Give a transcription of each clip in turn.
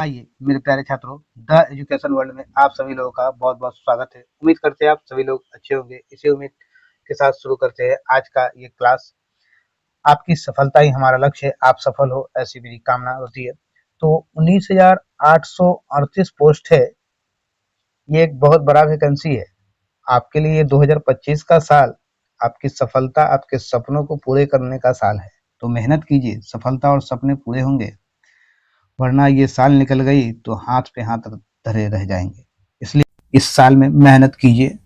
आइए मेरे प्यारे छात्रों, द एजुकेशन वर्ल्ड में आप सभी लोगों का बहुत बहुत स्वागत है। उम्मीद करते हैं आप सभी लोग अच्छे होंगे। इसी उम्मीद के साथ शुरू करते हैं आज का ये क्लास। आपकी सफलता ही हमारा लक्ष्य है, आप सफल हो ऐसी मेरी कामना होती है। तो 19,838 पोस्ट है, ये एक बहुत बड़ा वैकेंसी है आपके लिए। 2025 का साल आपकी सफलता, आपके सपनों को पूरे करने का साल है। तो मेहनत कीजिए, सफलता और सपने पूरे होंगे, वरना ये साल निकल गई तो हाथ पे हाथ धरे रह जाएंगे। इसलिए इस साल में मेहनत कीजिए,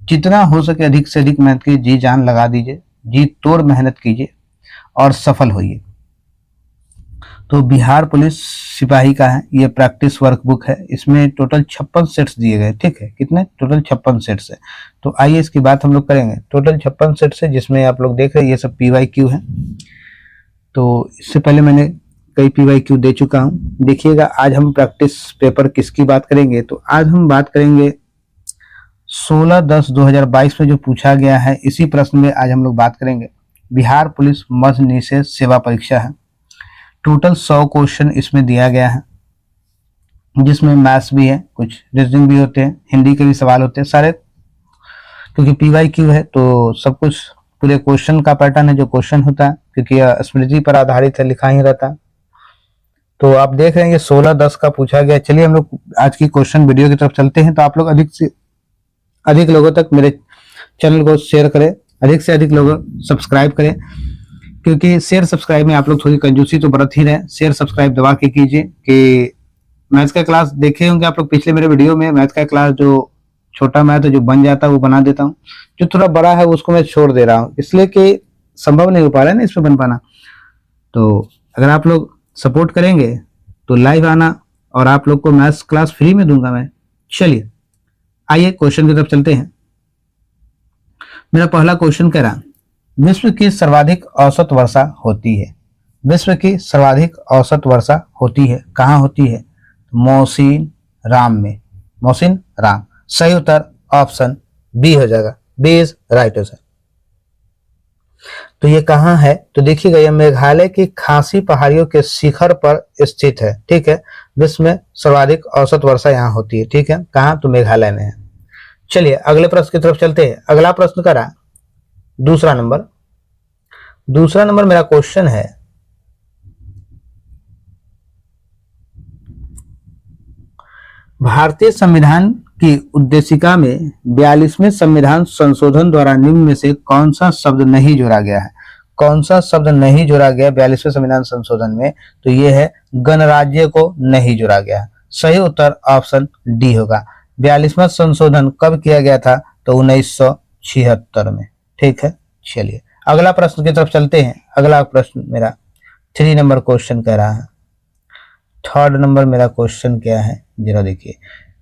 जितना हो सके अधिक से अधिक मेहनत कीजिए, जी जान लगा दीजिए, जी तोड़ मेहनत कीजिए और सफल होइए। तो बिहार पुलिस सिपाही का है, ये प्रैक्टिस वर्कबुक है। इसमें टोटल 56 सेट्स दिए गए, ठीक है। कितने? टोटल 56 सेट्स है। तो आइए इसकी बात हम लोग करेंगे। टोटल 56 सेट्स है, जिसमें आप लोग देख रहे हैं ये सब PYQ है। तो इससे पहले मैंने कई PYQ दे चुका हूं। देखिएगा आज हम प्रैक्टिस पेपर किसकी बात करेंगे। तो आज हम बात करेंगे 16/10/2022 में जो पूछा गया है, इसी प्रश्न में आज हम लोग बात करेंगे। बिहार पुलिस मध्य निषेध सेवा परीक्षा है। टोटल 100 क्वेश्चन इसमें दिया गया है, जिसमें मैथ्स भी है, कुछ रीजनिंग भी होते हैं, हिंदी के भी सवाल होते हैं सारे। क्योंकि PYQ है तो सब कुछ पूरे क्वेश्चन का पैटर्न है जो क्वेश्चन होता है, क्योंकि स्मृति पर आधारित है, लिखा ही रहता है। तो आप देख रहे हैं ये 16/10 का पूछा गया। चलिए हम लोग आज की क्वेश्चन वीडियो की तरफ चलते हैं। तो आप लोग अधिक से अधिक लोगों तक मेरे चैनल को शेयर करें, अधिक से अधिक लोग सब्सक्राइब करें, क्योंकि शेयर सब्सक्राइब में आप लोग थोड़ी कंजूसी तो बरत ही रहे। शेयर सब्सक्राइब दबा के कीजिए। कि मैथ्स का क्लास देखे होंगे आप लोग पिछले मेरे वीडियो में, मैथ्स का क्लास जो छोटा मैथ है जो बन जाता है वो बना देता हूँ, जो थोड़ा बड़ा है उसको मैं छोड़ दे रहा हूँ, इसलिए कि संभव नहीं हो पा रहा है ना इसमें बन पाना। तो अगर आप लोग सपोर्ट करेंगे तो लाइव आना, और आप लोग को मैथ्स क्लास फ्री में दूंगा मैं। चलिए आइए क्वेश्चन की तरफ चलते हैं। मेरा पहला क्वेश्चन कह रहा, विश्व की सर्वाधिक औसत वर्षा होती है। विश्व की सर्वाधिक औसत वर्षा होती है, कहाँ होती है? मौसिन राम में। मौसिन राम सही उत्तर ऑप्शन बी हो जाएगा। B is right answer. तो ये कहाँ है? तो देखिएगा ये मेघालय की खासी पहाड़ियों के शिखर पर स्थित है, ठीक है। विश्व में सर्वाधिक औसत वर्षा यहाँ होती है, ठीक है। कहाँ? तो मेघालय में है। चलिए अगले प्रश्न की तरफ चलते हैं। अगला प्रश्न करा दूसरा नंबर मेरा क्वेश्चन है, भारतीय संविधान की उद्देशिका में 42वें संविधान संशोधन द्वारा निम्न में से कौन सा शब्द नहीं जोड़ा गया है? कौन सा शब्द नहीं जोड़ा गया 42वें संविधान संशोधन में? तो ये है गणराज्य को नहीं जोड़ा गया है। सही उत्तर ऑप्शन डी होगा। 42वां संशोधन कब किया गया था? तो 1976 में, ठीक है। चलिए अगला प्रश्न की तरफ चलते हैं। अगला प्रश्न मेरा 3 नंबर क्वेश्चन कह रहा है। 3rd नंबर मेरा क्वेश्चन क्या है जरा देखिए।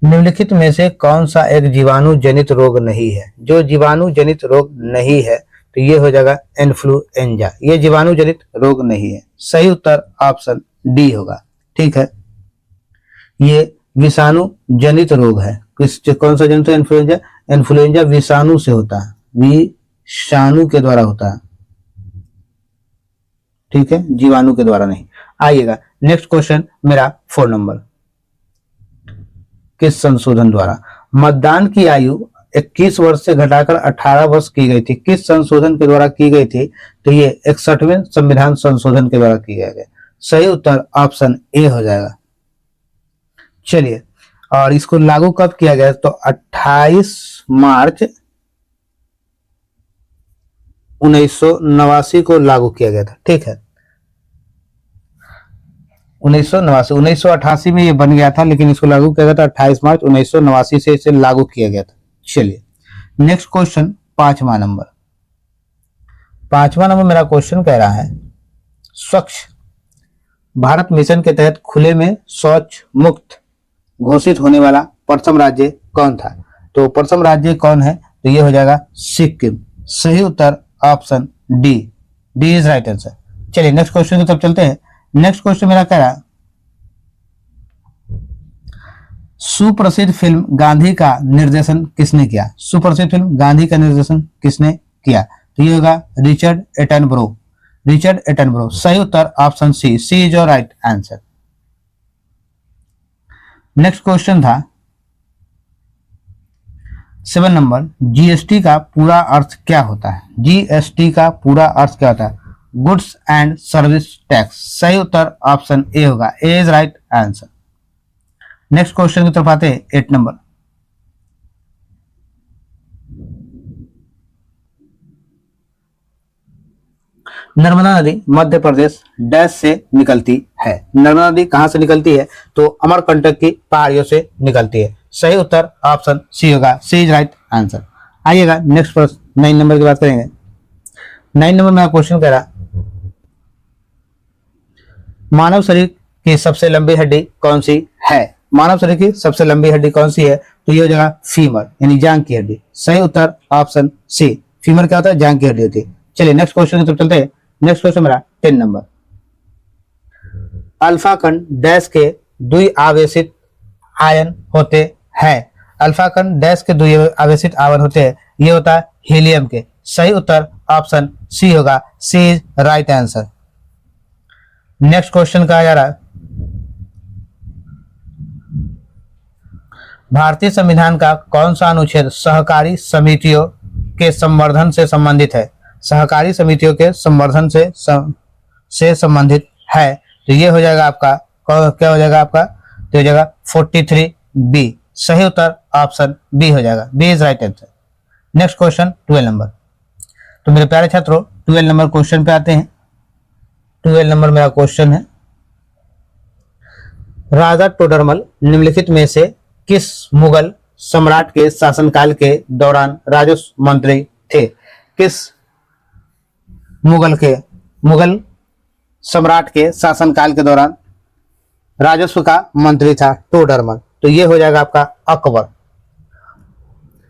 निम्नलिखित में से कौन सा एक जीवाणु जनित रोग नहीं है? जो जीवाणु जनित रोग नहीं है तो ये हो जाएगा इन्फ्लुएंजा। ये जीवाणु जनित रोग नहीं है। सही उत्तर ऑप्शन डी होगा, ठीक है। ये विषाणु जनित रोग है। कौन सा जनित? इन्फ्लुएंजा। इन्फ्लुएंजा विषाणु से होता है, विषाणु के द्वारा होता है, ठीक है, जीवाणु के द्वारा नहीं। आइएगा नेक्स्ट क्वेश्चन मेरा 4 नंबर। किस संशोधन द्वारा मतदान की आयु 21 वर्ष से घटाकर 18 वर्ष की गई थी? किस संशोधन के द्वारा की गई थी? तो ये 61वें संविधान संशोधन के द्वारा किया गया। सही उत्तर ऑप्शन ए हो जाएगा। चलिए और इसको लागू कब किया गया? तो 28 मार्च 1989 को लागू किया गया था, ठीक है। 1989, 1988 में ये बन गया था, लेकिन इसको लागू किया गया था 28 मार्च 1989 से इसे लागू किया गया था। चलिए नेक्स्ट क्वेश्चन 5वां नंबर मेरा क्वेश्चन कह रहा है, स्वच्छ भारत मिशन के तहत खुले में शौच मुक्त घोषित होने वाला प्रथम राज्य कौन था? तो प्रथम राज्य कौन है? तो ये हो जाएगा सिक्किम। सही उत्तर option D. D is right answer. चलिए नेक्स्ट क्वेश्चन की तरफ चलते हैं। नेक्स्ट क्वेश्चन मेरा कह रहा, सुप्रसिद्ध फिल्म गांधी का निर्देशन किसने किया? सुप्रसिद्ध फिल्म गांधी का निर्देशन किसने किया? तो ये होगा रिचर्ड एटनबरो। Richard Attenborough. सही उत्तर option C. C is your right answer. Next question था 7 नंबर, जीएसटी का पूरा अर्थ क्या होता है? जीएसटी का पूरा अर्थ क्या होता है? Goods and service tax. सही उत्तर ऑप्शन ए होगा, A is right answer. Next question की तरफ आते हैं 8 नंबर, नर्मदा नदी मध्य प्रदेश डैश से निकलती है। नर्मदा नदी कहां से निकलती है? तो अमरकंटक की पहाड़ियों से निकलती है। सही उत्तर ऑप्शन सी होगा, सी इज राइट आंसर। आइएगा नेक्स्ट प्रश्न 9 नंबर की बात करेंगे। 9 नंबर में क्वेश्चन कह रहा, मानव शरीर की सबसे लंबी हड्डी कौन सी है? मानव शरीर की सबसे लंबी हड्डी कौन सी है? तो ये हो जाएगा फीमर, यानी जांग की हड्डी। सही उत्तर ऑप्शन सी, फीमर क्या होता है? जांग की हड्डी होती है। चलिए नेक्स्ट क्वेश्चन की तरफ चलते हैं। नेक्स्ट क्वेश्चन मेरा 10 नंबर, अल्फा कण डैश के द्विआवेशित आयन होते हैं। अल्फा कण डैश के द्विआवेशित आयन होते हैं, ये होता है हीलियम के। सही उत्तर ऑप्शन सी होगा, C is right answer. Next question कहा जा रहा है, भारतीय संविधान का कौन सा अनुच्छेद सहकारी समितियों के संवर्धन से संबंधित है? सहकारी समितियों के संवर्धन से संबंधित है, तो ये हो जाएगा आपका, क्या हो जाएगा आपका? तो हो जाएगा 43 बी। सही उत्तर ऑप्शन बी हो जाएगा, B is right answer. Next question 12 number, तो मेरे प्यारे छात्रों 12 नंबर क्वेश्चन पे आते हैं। 12 नंबर मेरा क्वेश्चन है, राजा टोडरमल निम्नलिखित में से किस मुगल सम्राट के शासनकाल के दौरान राजस्व मंत्री थे? किस मुगल सम्राट के शासनकाल के दौरान राजस्व का मंत्री था टोडरमल? तो ये हो जाएगा आपका अकबर।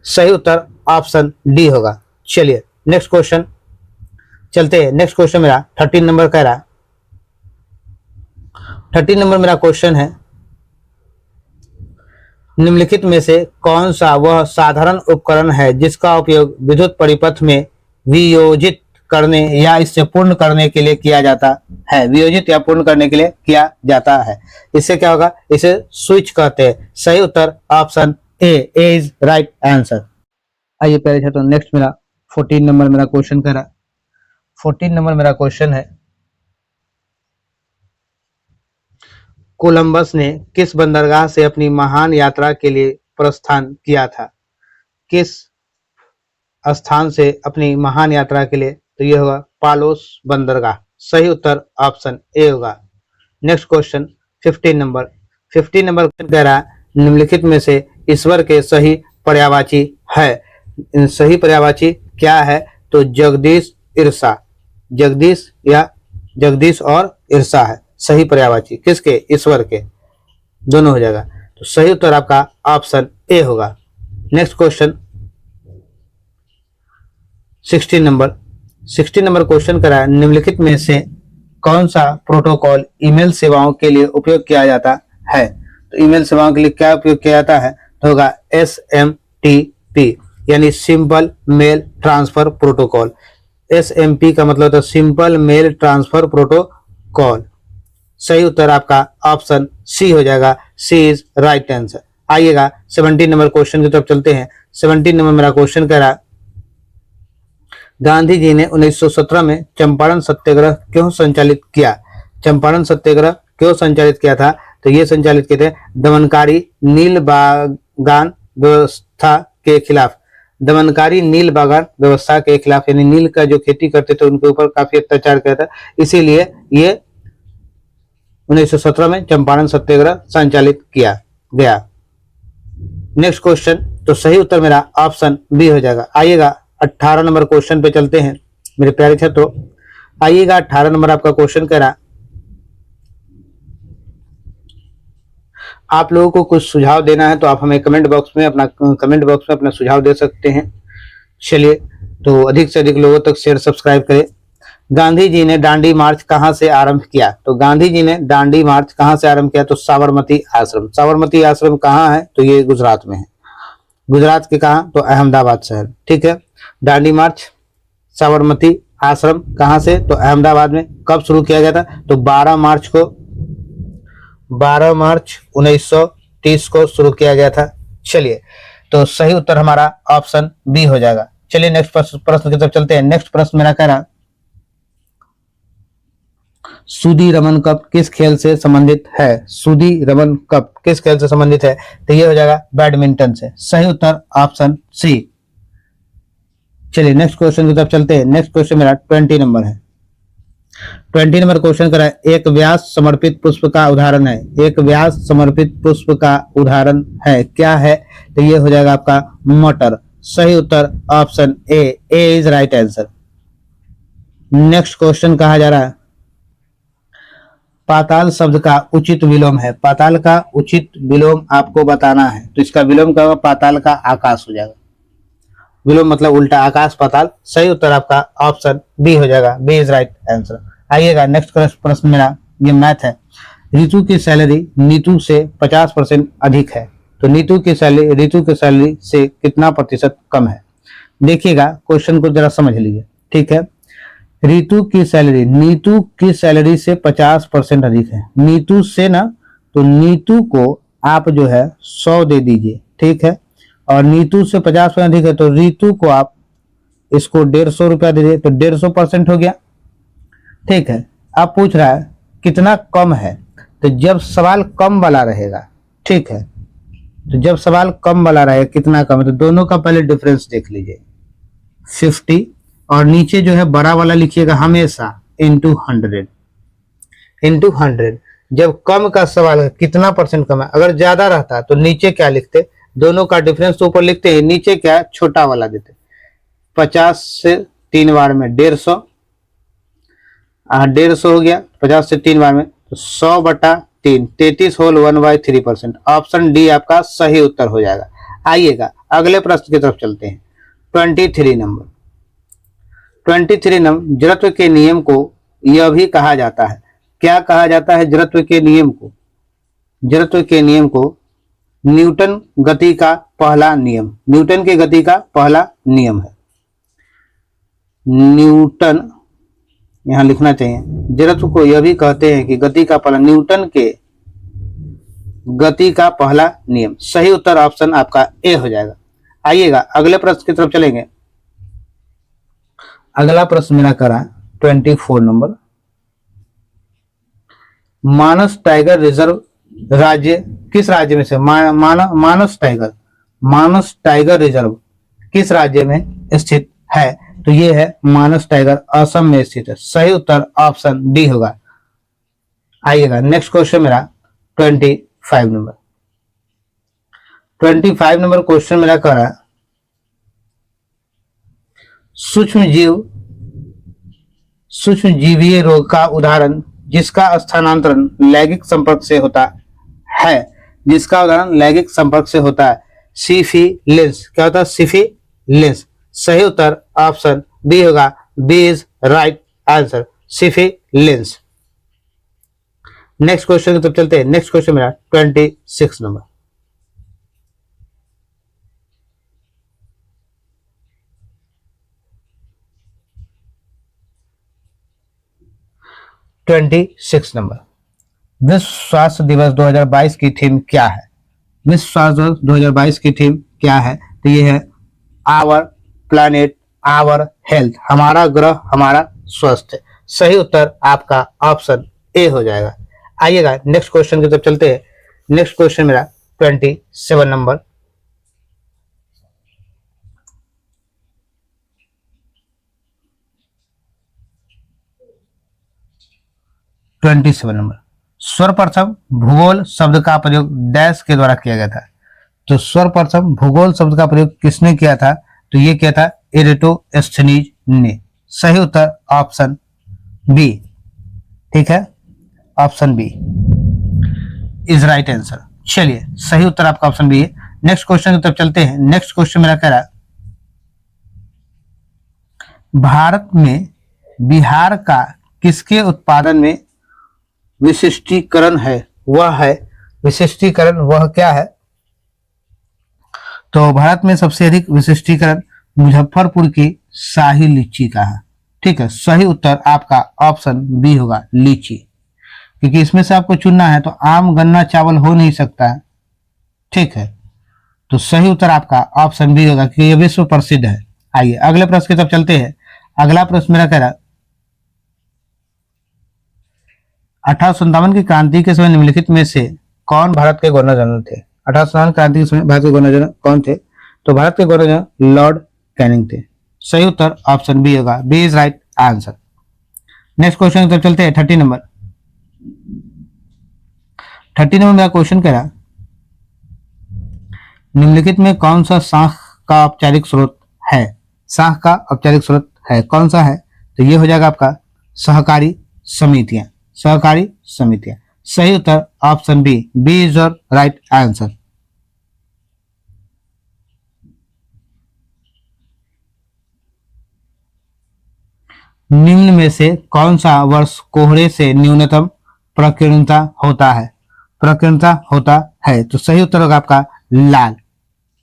सही उत्तर ऑप्शन डी होगा। चलिए नेक्स्ट क्वेश्चन चलते हैं। नेक्स्ट क्वेश्चन मेरा 13 नंबर कह रहा, 13 नंबर मेरा क्वेश्चन है, निम्नलिखित में से कौन सा वह साधारण उपकरण है जिसका उपयोग विद्युत परिपथ में वियोजित करने या इससे पूर्ण करने के लिए किया जाता है? वियोजित या पूर्ण करने के लिए किया जाता है, इससे क्या होगा? इसे स्विच कहते हैं। सही उत्तर option A is right answer. आइए पहले छात्रों नेक्स्ट मेरा 14 नंबर मेरा क्वेश्चन कह रहा, 14 नंबर मेरा क्वेश्चन है, कोलंबस ने किस बंदरगाह से अपनी महान यात्रा के लिए प्रस्थान किया था? किस स्थान से अपनी महान यात्रा के लिए? तो यह होगा पालोस बंदरगाह। सही उत्तर ऑप्शन ए होगा। Next question 15 number, 15 number question कह रहा है, निम्नलिखित में से ईश्वर के सही पर्यायवाची है? सही पर्यायवाची क्या है? तो जगदीश ईर्षा, जगदीश और ईर्षा है सही पर्यायवाची। किसके? ईश्वर के, दोनों हो जाएगा। तो सही उत्तर आपका ऑप्शन ए होगा। नेक्स्ट क्वेश्चन 16 नंबर क्वेश्चन करा है, निम्नलिखित में से कौन सा प्रोटोकॉल ईमेल सेवाओं के लिए उपयोग किया जाता है? तो ईमेल सेवाओं के लिए क्या उपयोग किया जाता है? तो होगा SMTP, यानी simple mail transfer protocol. SMP का मतलब होता है सिंपल मेल ट्रांसफर प्रोटोकॉल। सही उत्तर आपका ऑप्शन सी हो जाएगा, सी इज राइट आंसर। आइएगा 17 नंबर क्वेश्चन की तरफ चलते हैं। 17 नंबर मेरा क्वेश्चन कह रहा, गांधी जी ने 1917 में चंपारण सत्याग्रह क्यों संचालित किया? चंपारण सत्याग्रह क्यों संचालित किया था? तो ये संचालित किए थे दमनकारी नील बागान व्यवस्था के खिलाफ। दमनकारी नील बागान व्यवस्था के खिलाफ, यानी नील का जो खेती करते थे उनके ऊपर काफी अत्याचार किया था, इसीलिए ये 1917 में चंपारण सत्याग्रह संचालित किया गया। नेक्स्ट क्वेश्चन, तो सही उत्तर मेरा ऑप्शन बी हो जाएगा। आइएगा 18 नंबर क्वेश्चन पे चलते हैं मेरे प्यारे छात्रों। आइएगा 18 नंबर आपका क्वेश्चन कह रहा, आप लोगों को कुछ सुझाव देना है तो आप हमें कमेंट बॉक्स में अपना सुझाव दे सकते हैं। चलिए, तो अधिक से अधिक लोगों तक शेयर सब्सक्राइब करें। गांधी जी ने दांडी मार्च कहां से आरंभ किया? तो गांधी जी ने दांडी मार्च कहां से आरंभ किया? तो साबरमती आश्रम। साबरमती आश्रम कहां है? तो ये गुजरात में है। गुजरात के कहां? तो अहमदाबाद शहर। ठीक है, दांडी मार्च साबरमती आश्रम कहां से? तो अहमदाबाद में। कब शुरू किया गया था? तो 12 मार्च 1903 1930 को शुरू किया गया था। चलिए, तो सही उत्तर हमारा ऑप्शन बी हो जाएगा। चलिए नेक्स्ट प्रश्न की तरफ चलते हैं। नेक्स्ट प्रश्न मेरा कह रहा, सूदी रमन कप किस खेल से संबंधित है? सूदी रमन कप किस खेल से संबंधित है? तो ये हो जाएगा बैडमिंटन से। सही उत्तर ऑप्शन सी। चलिए नेक्स्ट क्वेश्चन की तरफ चलते हैं। नेक्स्ट क्वेश्चन मेरा 20 नंबर है। 20 नंबर क्वेश्चन करा है, एक व्यास समर्पित पुष्प का उदाहरण है। एक व्यास समर्पित पुष्प का उदाहरण है, क्या है? तो ये हो जाएगा आपका मटर। सही उत्तर option A is right answer. Next question कहा जा रहा है, पाताल शब्द का उचित विलोम है। पाताल का उचित विलोम आपको बताना है, तो इसका विलोम क्या होगा? पाताल का आकाश हो जाएगा। विलोम मतलब उल्टा, आकाश पाताल। सही उत्तर आपका ऑप्शन बी हो जाएगा, बी इज राइट आंसर। आइएगा नेक्स्ट प्रश्न मेरा, ये मैथ है। रितु की सैलरी नीतू से 50% अधिक है, तो नीतू की सैलरी रितु की सैलरी से कितना प्रतिशत कम है? देखिएगा क्वेश्चन को जरा समझ लीजिए, ठीक है। रीतु की सैलरी नीतू की सैलरी से 50% अधिक है। नीतू से ना, तो नीतू को आप जो है 100 दे दीजिए, ठीक है, और नीतू से 50% अधिक है, तो रीतु को आप इसको 150 रुपया दे दीजिए, तो 150% हो गया, ठीक है। अब पूछ रहा है कितना कम है, तो जब सवाल कम वाला रहेगा, ठीक है, तो जब सवाल कम वाला रहेगा कितना कम है, तो दोनों का पहले डिफरेंस देख लीजिए 50, और नीचे जो है बड़ा वाला लिखिएगा हमेशा इंटू 100। जब कम का सवाल है कितना परसेंट कम है, अगर ज्यादा रहता तो नीचे क्या लिखते? दोनों का डिफरेंस तो ऊपर लिखते हैं, नीचे क्या है? छोटा वाला देते। 50 से 3 बार में 150, 150 हो गया 50 से 3 बार में, तो 100/3, 33 होल 1/3%। ऑप्शन डी आपका सही उत्तर हो जाएगा। आइएगा अगले प्रश्न की तरफ चलते हैं। 23 नंबर। 23 नंबर, जड़त्व के नियम को यह भी कहा जाता है। क्या कहा जाता है जड़त्व के नियम को? जड़त्व के नियम को न्यूटन गति का पहला नियम। न्यूटन की गति का पहला नियम है। न्यूटन, यहां लिखना चाहिए, जड़त्व को यह भी कहते हैं कि गति का पहला, न्यूटन के गति का पहला नियम। सही उत्तर ऑप्शन आपका ए हो जाएगा। आइएगा अगले प्रश्न की तरफ चलेंगे। अगला प्रश्न मेरा करा 24 नंबर। मानस टाइगर रिजर्व राज्य किस राज्य में से? मानस टाइगर रिजर्व किस राज्य में स्थित है? तो ये है मानस टाइगर असम में स्थित है। सही उत्तर ऑप्शन डी होगा। आइएगा नेक्स्ट क्वेश्चन मेरा 25 नंबर। 25 नंबर क्वेश्चन मेरा कह रहा है, सूक्ष्म जीवीय रोग का उदाहरण जिसका स्थानांतरण लैंगिक संपर्क से होता है, जिसका उदाहरण लैंगिक संपर्क से होता है, सिफिलिस। क्या होता है? सिफिलिस। सही उत्तर ऑप्शन बी होगा, B is right answer, syphilis. Next question की तरफ चलते हैं। नेक्स्ट क्वेश्चन मेरा 26 नंबर। 26 नंबर, विश्व स्वास्थ्य दिवस 2022 की थीम क्या है? विश्व स्वास्थ्य दिवस 2022 की थीम क्या है? तो ये है आवर प्लैनेट आवर हेल्थ, हमारा ग्रह हमारा स्वास्थ्य। सही उत्तर आपका ऑप्शन ए हो जाएगा। आइएगा नेक्स्ट क्वेश्चन की तरफ चलते हैं। नेक्स्ट क्वेश्चन मेरा 27 नंबर। 27 नंबर, सर्वप्रथम भूगोल शब्द का प्रयोग डैश के द्वारा किया गया था। तो सर्वप्रथम भूगोल शब्द का प्रयोग किसने किया था? तो ये किया था एरिस्टोस्थेनीज ने। सही उत्तर ऑप्शन बी, ठीक है, option B is right answer. चलिए सही उत्तर आपका ऑप्शन बी है। नेक्स्ट क्वेश्चन की तरफ चलते हैं। नेक्स्ट क्वेश्चन मेरा कह रहा है, भारत में बिहार का किसके उत्पादन में विशिष्टीकरण है? वह है विशिष्टीकरण, वह क्या है? तो भारत में सबसे अधिक विशिष्टीकरण मुजफ्फरपुर की शाही लीची का है। ठीक है, सही उत्तर आपका ऑप्शन बी होगा, लीची, क्योंकि इसमें से आपको चुनना है। तो आम, गन्ना, चावल हो नहीं सकता है, ठीक है, तो सही उत्तर आपका ऑप्शन बी होगा क्योंकि ये विश्व प्रसिद्ध है। आइए अगले प्रश्न की तरफ चलते हैं। अगला प्रश्न मेरा कह रहा 1857 की क्रांति के समय निम्नलिखित में से कौन भारत के गवर्नर जनरल थे? 1857 क्रांति के समय भारत के गवर्नर जनरल कौन थे? तो भारत के गवर्नर जनरल लॉर्ड कैनिंग थे। सही उत्तर ऑप्शन बी होगा, B is right answer. Next question की तरफ चलते हैं। 30 नंबर मेरा क्वेश्चन कह रहा निम्नलिखित में कौन सा शाख का औपचारिक स्रोत है? शाख का औपचारिक स्रोत है, कौन सा है? तो ये हो जाएगा आपका सहकारी समितियां, सहकारी समितियां। सही उत्तर option B, B is your right answer. निम्न में से कौन सा वर्ष कोहरे से न्यूनतम प्रकीर्णता होता है? प्रकीर्णता होता है, तो सही उत्तर होगा आपका लाल।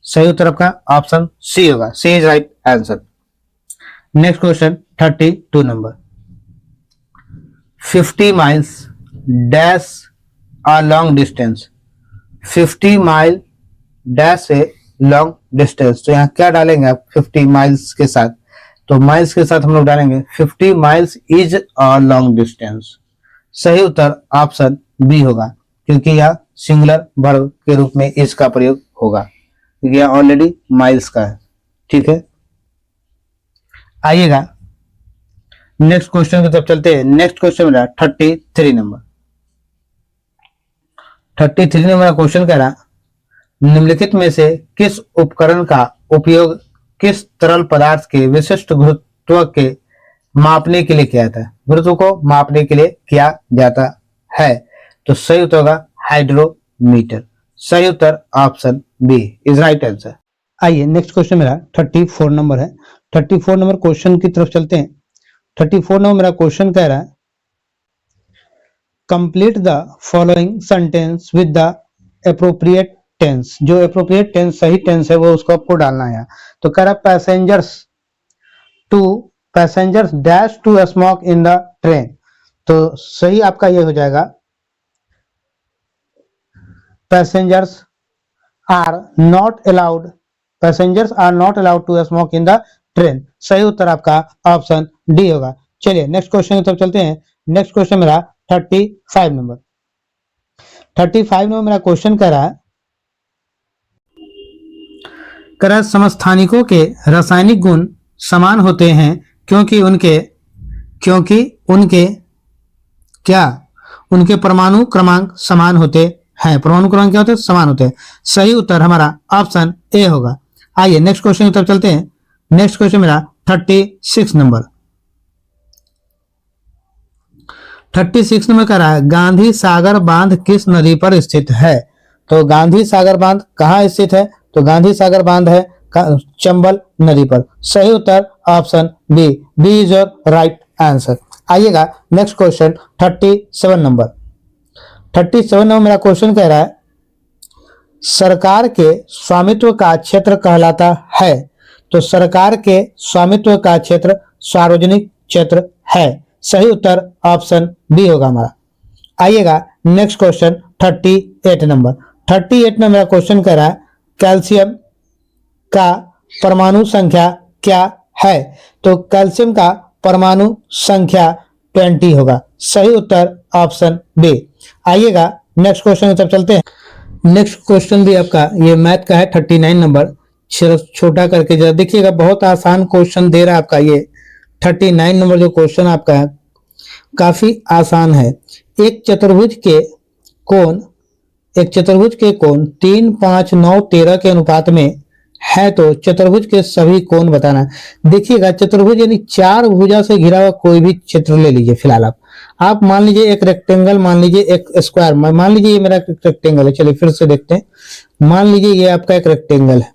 सही उत्तर आपका ऑप्शन सी होगा, C is right answer. Next question 32 number 50 miles dash a long distance. 50 mile dash a long distance, तो यहाँ क्या डालेंगे आप 50 माइल्स के साथ? तो माइल्स के साथ हम लोग डालेंगे 50 miles is a long distance. सही उत्तर ऑप्शन बी होगा क्योंकि यह सिंगुलर वर्ब के रूप में इज का प्रयोग होगा क्योंकि यह ऑलरेडी माइल्स का है। ठीक है, आइएगा नेक्स्ट क्वेश्चन की तरफ चलते हैं। नेक्स्ट क्वेश्चन मेरा 33 नंबर 33 नंबर क्वेश्चन कह रहा निम्नलिखित में से किस उपकरण का उपयोग किस तरल पदार्थ के विशिष्ट गुरुत्व के मापने के लिए किया जाता है? गुरुत्व को मापने के लिए किया जाता है, तो सही उत्तर होगा हाइड्रोमीटर। सही उत्तर option B is right answer. आइए नेक्स्ट क्वेश्चन मेरा 34 नंबर है। 34 नंबर क्वेश्चन की तरफ चलते हैं। 34 नंबर मेरा क्वेश्चन कह रहा है complete the following sentence with the appropriate tense. जो एप्रोप्रिएट टेंस सही टेंस है वो उसको आपको डालना है। तो कह रहा passengers dash to smoke in the train, तो सही आपका ये हो जाएगा passengers are not allowed to smoke in the train. सही उत्तर आपका ऑप्शन डी होगा। चलिए नेक्स्ट क्वेश्चन की तरफ चलते हैं। नेक्स्ट क्वेश्चन मेरा 35 नंबर मेरा क्वेश्चन कह रहा है समस्थानिकों के रासायनिक गुण समान होते हैं क्योंकि उनके परमाणु क्रमांक समान होते हैं। परमाणु क्रमांक क्या होते हैं? समान होते हैं। सही उत्तर हमारा ऑप्शन ए होगा। आइए नेक्स्ट क्वेश्चन की तरफ चलते हैं। नेक्स्ट क्वेश्चन मेरा 36 नंबर कह रहा है गांधी सागर बांध किस नदी पर स्थित है? तो गांधी सागर बांध कहाँ स्थित है? तो गांधी सागर बांध है चंबल नदी पर। सही उत्तर option B, B is your right answer. आइएगा नेक्स्ट क्वेश्चन 37 नंबर मेरा क्वेश्चन कह रहा है सरकार के स्वामित्व का क्षेत्र कहलाता है। तो सरकार के स्वामित्व का क्षेत्र सार्वजनिक क्षेत्र है। सही उत्तर ऑप्शन बी होगा हमारा। आइएगा नेक्स्ट क्वेश्चन 38 नंबर मेरा क्वेश्चन कह रहा है कैल्शियम का परमाणु संख्या क्या है? तो कैल्शियम का परमाणु संख्या 20 होगा। सही उत्तर ऑप्शन बी। आइएगा नेक्स्ट क्वेश्चन की तरफ चलते हैं। नेक्स्ट क्वेश्चन भी आपका ये मैथ का है 39 नंबर। छोटा करके जरा देखिएगा, बहुत आसान क्वेश्चन दे रहा है आपका। ये 39 नंबर जो क्वेश्चन आपका है काफी आसान है। एक चतुर्भुज के कोण 3, 5, 9, 13 के अनुपात में है तो चतुर्भुज के सभी कोण बताना। देखिएगा चतुर्भुज यानी 4 भुजा से घिरा हुआ कोई भी चित्र ले लीजिए। फिलहाल आप मान लीजिए एक रेक्टेंगल, मान लीजिए एक स्क्वायर, मान लीजिए ये मेरा रेक्टेंगल है। चलिए फिर से देखते हैं। मान लीजिए ये आपका एक रेक्टेंगल है,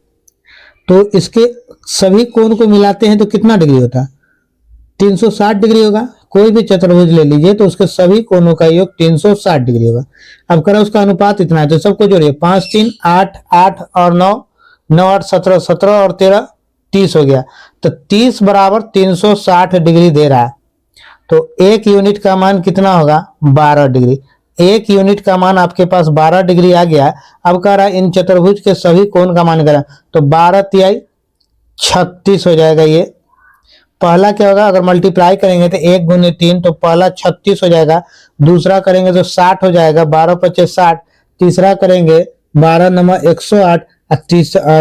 तो इसके सभी कोण को मिलाते हैं तो कितना डिग्री होता है? 360 डिग्री होगा। कोई भी चतुर्भुज ले लीजिए तो उसके सभी कोणों का योग 360 डिग्री होगा। अब करा उसका अनुपात इतना है तो सबको जोड़िए 5, 3, 8, 8 और 9, 9, 8, 17, 17 और 13, 30 हो गया। तो 30 बराबर 360 डिग्री दे रहा है। तो एक यूनिट का मान कितना होगा? 12 डिग्री। एक यूनिट का मान आपके पास 12 डिग्री आ गया। अब कह रहा है इन चतुर्भुज के सभी कोण का मान करें, तो 12 तिहाई 36 हो जाएगा। ये पहला क्या होगा, अगर मल्टीप्लाई करेंगे तो 1 गुने 3, तो पहला 36 हो जाएगा। दूसरा करेंगे तो 60 हो जाएगा, 12 पचे 60। तीसरा करेंगे 12 नंबर 108।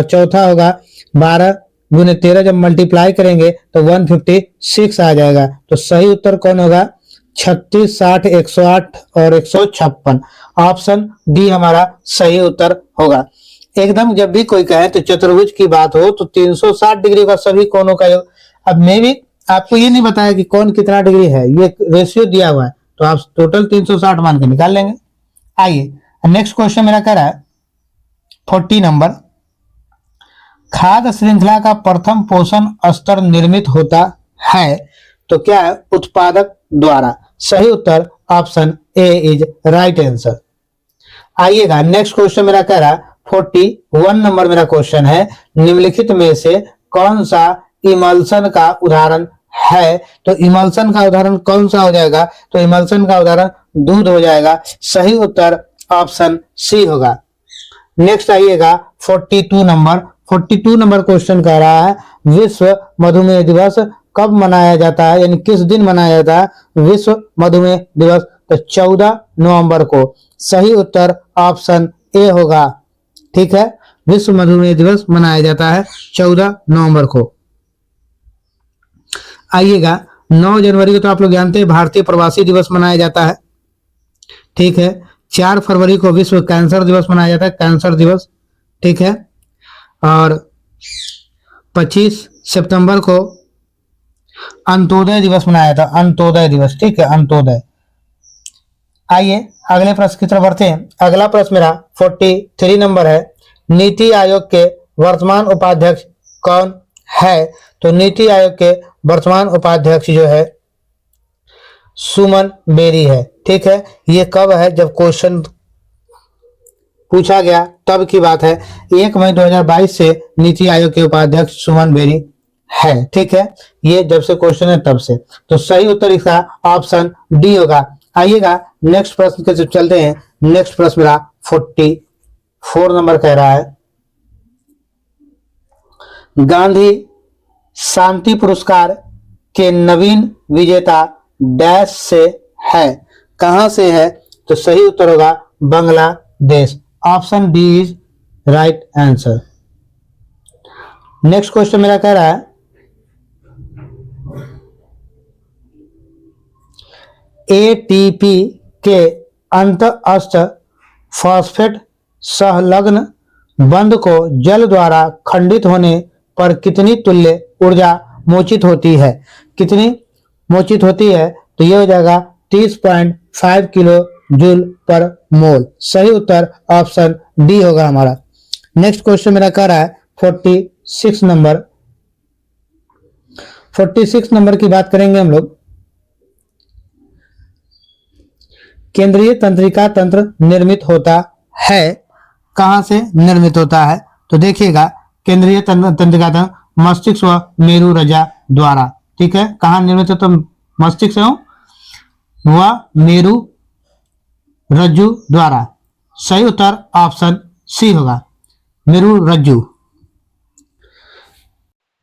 चौथा होगा 12 गुने 13, जब मल्टीप्लाई करेंगे तो 156 आ जाएगा। तो सही उत्तर कौन होगा, 36, 60, 108 और 156। ऑप्शन डी हमारा सही उत्तर होगा। एकदम जब भी कोई कहे तो चतुर्भुज की बात हो तो 360 डिग्री का सभी कोणों का योग। अब मैं भी आपको ये नहीं बताया कि कौन कितना डिग्री है, ये रेशियो दिया हुआ है, तो आप टोटल 360 मान के निकाल लेंगे। आइए नेक्स्ट क्वेश्चन मेरा कह रहा है 40 नंबर, खाद्य श्रृंखला का प्रथम पोषण स्तर निर्मित होता है तो क्या है, उत्पादक द्वारा। सही उत्तर option A is right answer. आइएगा नेक्स्ट क्वेश्चन मेरा कह रहा है 41 नंबर मेरा क्वेश्चन है, निम्नलिखित में से कौन सा इमल्सन का उदाहरण है। तो इमल्सन का उदाहरण कौन सा हो जाएगा, तो इमल्सन का उदाहरण दूध हो जाएगा। सही उत्तर ऑप्शन सी होगा। नेक्स्ट आइएगा 42 नंबर। 42 नंबर क्वेश्चन कह रहा है विश्व मधुमेह दिवस कब मनाया जाता है, यानी किस दिन मनाया जाता है विश्व मधुमेह दिवस, तो 14 नवंबर को। सही उत्तर ऑप्शन ए होगा। ठीक है, विश्व मधुमेह दिवस मनाया जाता है 14 नवंबर को। आइएगा 9 जनवरी को तो आप लोग जानते हैं भारतीय प्रवासी दिवस मनाया जाता है। ठीक है, 4 फरवरी को विश्व कैंसर दिवस मनाया जाता है, कैंसर दिवस। ठीक है, और 25 सितंबर को अंत्योदय दिवस मनाया जाता है, अंत्योदय दिवस। ठीक है, अंत्योदय। आइए अगले प्रश्न की तरफ बढ़ते हैं। अगला प्रश्न मेरा 43 नंबर है, नीति आयोग के वर्तमान उपाध्यक्ष कौन है। तो नीति आयोग के वर्तमान उपाध्यक्ष जो है सुमन बेरी है। ठीक है, ये कब है, जब क्वेश्चन पूछा गया तब की बात है। 1 मई 2022 से नीति आयोग के उपाध्यक्ष सुमन बेरी है। ठीक है, ये जब से क्वेश्चन है तब से। तो सही उत्तर इसका ऑप्शन डी होगा। आइएगा नेक्स्ट प्रश्न के तरफ चलते हैं। नेक्स्ट प्रश्न मेरा 44 नंबर कह रहा है, गांधी शांति पुरस्कार के नवीन विजेता डैश से है, कहां से है। तो सही उत्तर होगा Bangladesh. Option D is right answer. Next question मेरा कह रहा है एटीपी के अंतःस्थ फॉस्फेट संलग्न बंध को जल द्वारा खंडित होने पर कितनी तुल्य ऊर्जा मोचित होती है, कितनी मोचित होती है। तो ये हो जाएगा 30.5 किलो जूल पर मोल। सही उत्तर ऑप्शन डी होगा हमारा। नेक्स्ट क्वेश्चन मेरा कह रहा है 46 नंबर। 46 नंबर की बात करेंगे हम लोग। केंद्रीय तंत्रिका तंत्र निर्मित होता है, कहां से निर्मित होता है। तो देखिएगा केंद्रीय तंत्रिका तंत्र मस्तिष्क व मेरु रज्जु द्वारा। ठीक है, कहां निर्मित होता है, मस्तिष्क व मेरु रज्जु द्वारा। सही उत्तर ऑप्शन सी होगा, मेरु रज्जु।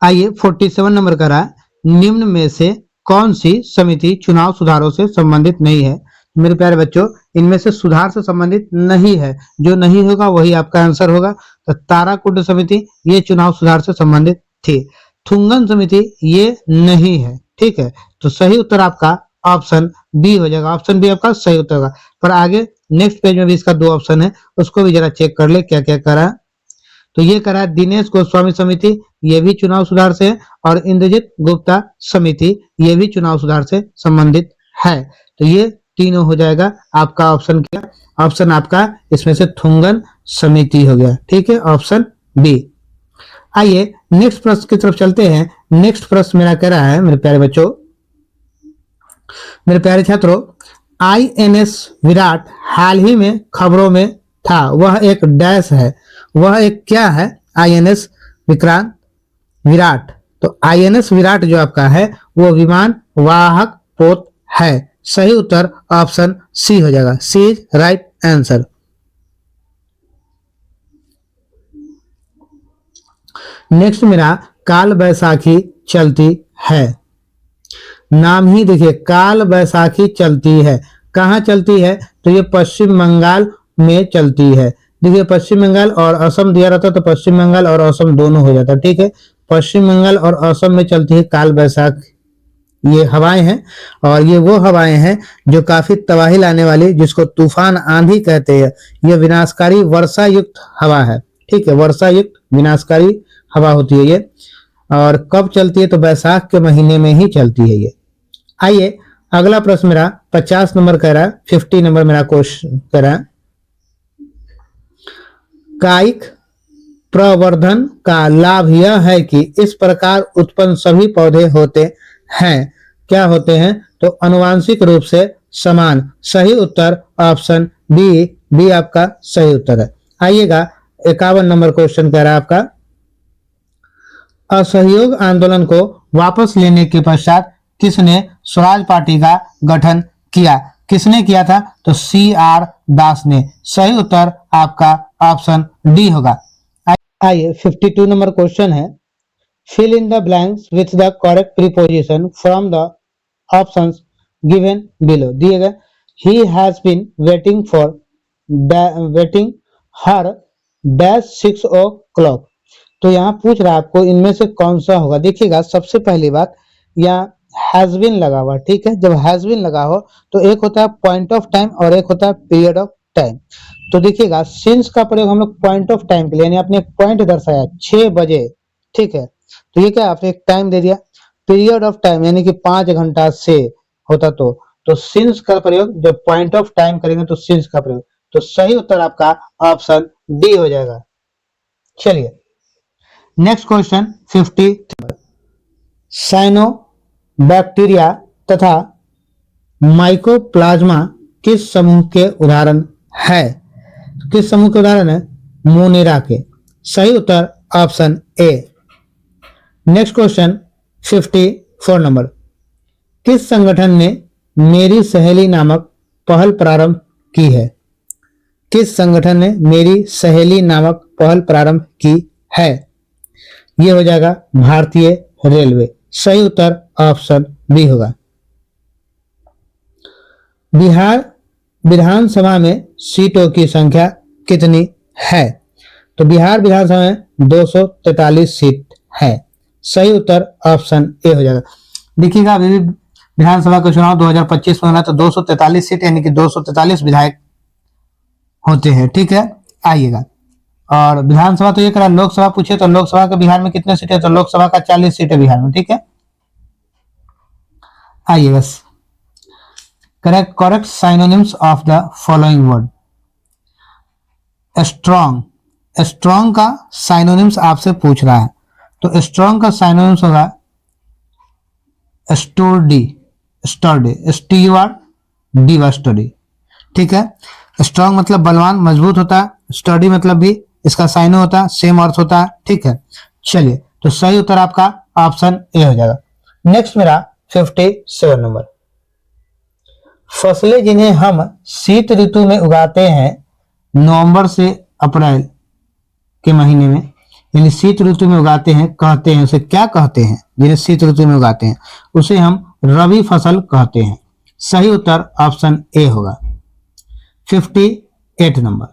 आइए 47 नंबर का रहा, निम्न में से कौन सी समिति चुनाव सुधारों से संबंधित नहीं है। मेरे प्यारे बच्चों, इनमें से सुधार से संबंधित नहीं है, जो नहीं होगा वही आपका आंसर होगा। तो ताराकुंड समिति ये चुनाव सुधार से संबंधित थी, थुंगन समिति ये नहीं है। ठीक है, तो सही उत्तर आपका ऑप्शन बी हो जाएगा। ऑप्शन बी आपका सही उत्तर होगा। पर आगे नेक्स्ट पेज में भी इसका 2 ऑप्शन है, उसको भी जरा चेक कर ले क्या क्या करा। तो ये करा दिनेश गोस्वामी समिति, ये भी चुनाव सुधार से है, और इंद्रजीत गुप्ता समिति ये भी चुनाव सुधार से संबंधित है। तो ये तीनों हो जाएगा आपका ऑप्शन। क्या ऑप्शन आपका इसमें से थुंगन समिति हो गया। ठीक है, ऑप्शन बी। आइए नेक्स्ट प्रश्न की तरफ चलते हैं। नेक्स्ट प्रश्न मेरा कह रहा है, मेरे प्यारे बच्चों, मेरे प्यारे छात्रों, आईएनएस विराट हाल ही में खबरों में था, वह एक डैश है, वह एक क्या है, आईएनएस विक्रांत विराट। तो आईएनएस विराट जो आपका है वो विमान वाहक पोत है। सही उत्तर ऑप्शन सी हो जाएगा, सी इज राइट आंसर। नेक्स्ट मेरा काल बैसाखी चलती है, नाम ही देखिए काल बैसाखी चलती है, कहाँ चलती है तो ये पश्चिम बंगाल में चलती है। देखिए पश्चिम बंगाल और असम दिया रहता तो पश्चिम बंगाल और असम दोनों हो जाता, ठीक है। पश्चिम बंगाल और असम में चलती है काल बैसाख ये हवाएं हैं, और ये वो हवाएं हैं जो काफी तबाही लाने वाली, जिसको तूफान आंधी कहते हैं। ये विनाशकारी वर्षा युक्त हवा है, ठीक है, वर्षा युक्त विनाशकारी हवा होती है ये। और कब चलती है तो बैसाख के महीने में ही चलती है ये। आइए अगला प्रश्न मेरा 50 नंबर कह रहा है, 50 नंबर मेरा क्वेश्चन कह रहा है, कायिक प्रवर्धन का लाभ यह है कि इस प्रकार उत्पन्न सभी पौधे होते हैं, क्या होते हैं तो अनुवांशिक रूप से समान। सही उत्तर ऑप्शन बी, बी आपका सही उत्तर है। आइएगा 51 नंबर क्वेश्चन कह रहा है आपका, असहयोग आंदोलन को वापस लेने के पश्चात किसने स्वराज पार्टी का गठन किया, किसने किया था तो CR दास ने। सही उत्तर आपका ऑप्शन डी होगा। आइए 52 नंबर क्वेश्चन है, fill in the blanks with the correct preposition from the options given below. दिए गए he has been waiting her dash 6 o'clock, तो यहाँ पूछ रहा है आपको इनमें से कौन सा होगा। देखिएगा सबसे पहली बात यहाँ हैज बीन लगा हुआ, ठीक है। जब हैज बीन लगा हो तो एक होता है पॉइंट ऑफ टाइम और एक होता है पीरियड ऑफ टाइम। तो देखिएगा सिंस का प्रयोग हम लोग पॉइंट ऑफ टाइम के लिए, यानी आपने एक पॉइंट दर्शाया 6 बजे, ठीक है, तो ये क्या आपने एक टाइम दे दिया। पीरियड ऑफ टाइम यानी कि 5 घंटा से होता तो सिंस का प्रयोग, जब पॉइंट ऑफ टाइम करेंगे तो सिंस का प्रयोग, तो सही उत्तर आपका ऑप्शन डी हो जाएगा। चलिए नेक्स्ट क्वेश्चन 50, साइनो बैक्टीरिया तथा माइकोप्लाज्मा किस समूह के उदाहरण है, किस समूह के उदाहरण है मोनेरा के। सही उत्तर option A. Next question 54 number, किस संगठन ने मेरी सहेली नामक पहल प्रारंभ की है, किस संगठन ने मेरी सहेली नामक पहल प्रारंभ की है। ये हो जाएगा भारतीय रेलवे। सही उत्तर ऑप्शन बी होगा। बिहार विधानसभा में सीटों की संख्या कितनी है, तो बिहार विधानसभा में 243 सीट है। सही उत्तर ऑप्शन ए हो जाएगा। देखिएगा अभी विधानसभा का चुनाव 2025 में होना, तो 243 सीट यानी कि 243 विधायक होते हैं, ठीक है। आइएगा और विधानसभा तो ये करा, लोकसभा पूछे तो लोकसभा का बिहार में कितने सीट है तो लोकसभा का 40 सीट है बिहार में, ठीक है। आइए बस correct synonyms of the following word. Strong, strong का साइनोनिम्स आपसे पूछ रहा है, तो स्ट्रॉन्ग का साइनोनिम्स होगा स्टोर्डी, स्टर्डी, STURD स्टडी, ठीक है। स्ट्रॉन्ग मतलब बलवान मजबूत होता है, स्टडी मतलब भी इसका साइनो होता है, सेम अर्थ होता है, ठीक है। चलिए तो सही उत्तर आपका ऑप्शन ए हो जाएगा। नेक्स्ट मेरा 57 नंबर, फसलें जिन्हें हम शीत ऋतु में उगाते हैं नवंबर से अप्रैल के महीने में, यानी शीत ऋतु में उगाते हैं, कहते हैं उसे क्या कहते हैं, जिन्हें शीत ऋतु में उगाते हैं उसे हम रबी फसल कहते हैं। सही उत्तर ऑप्शन ए होगा। 58 नंबर,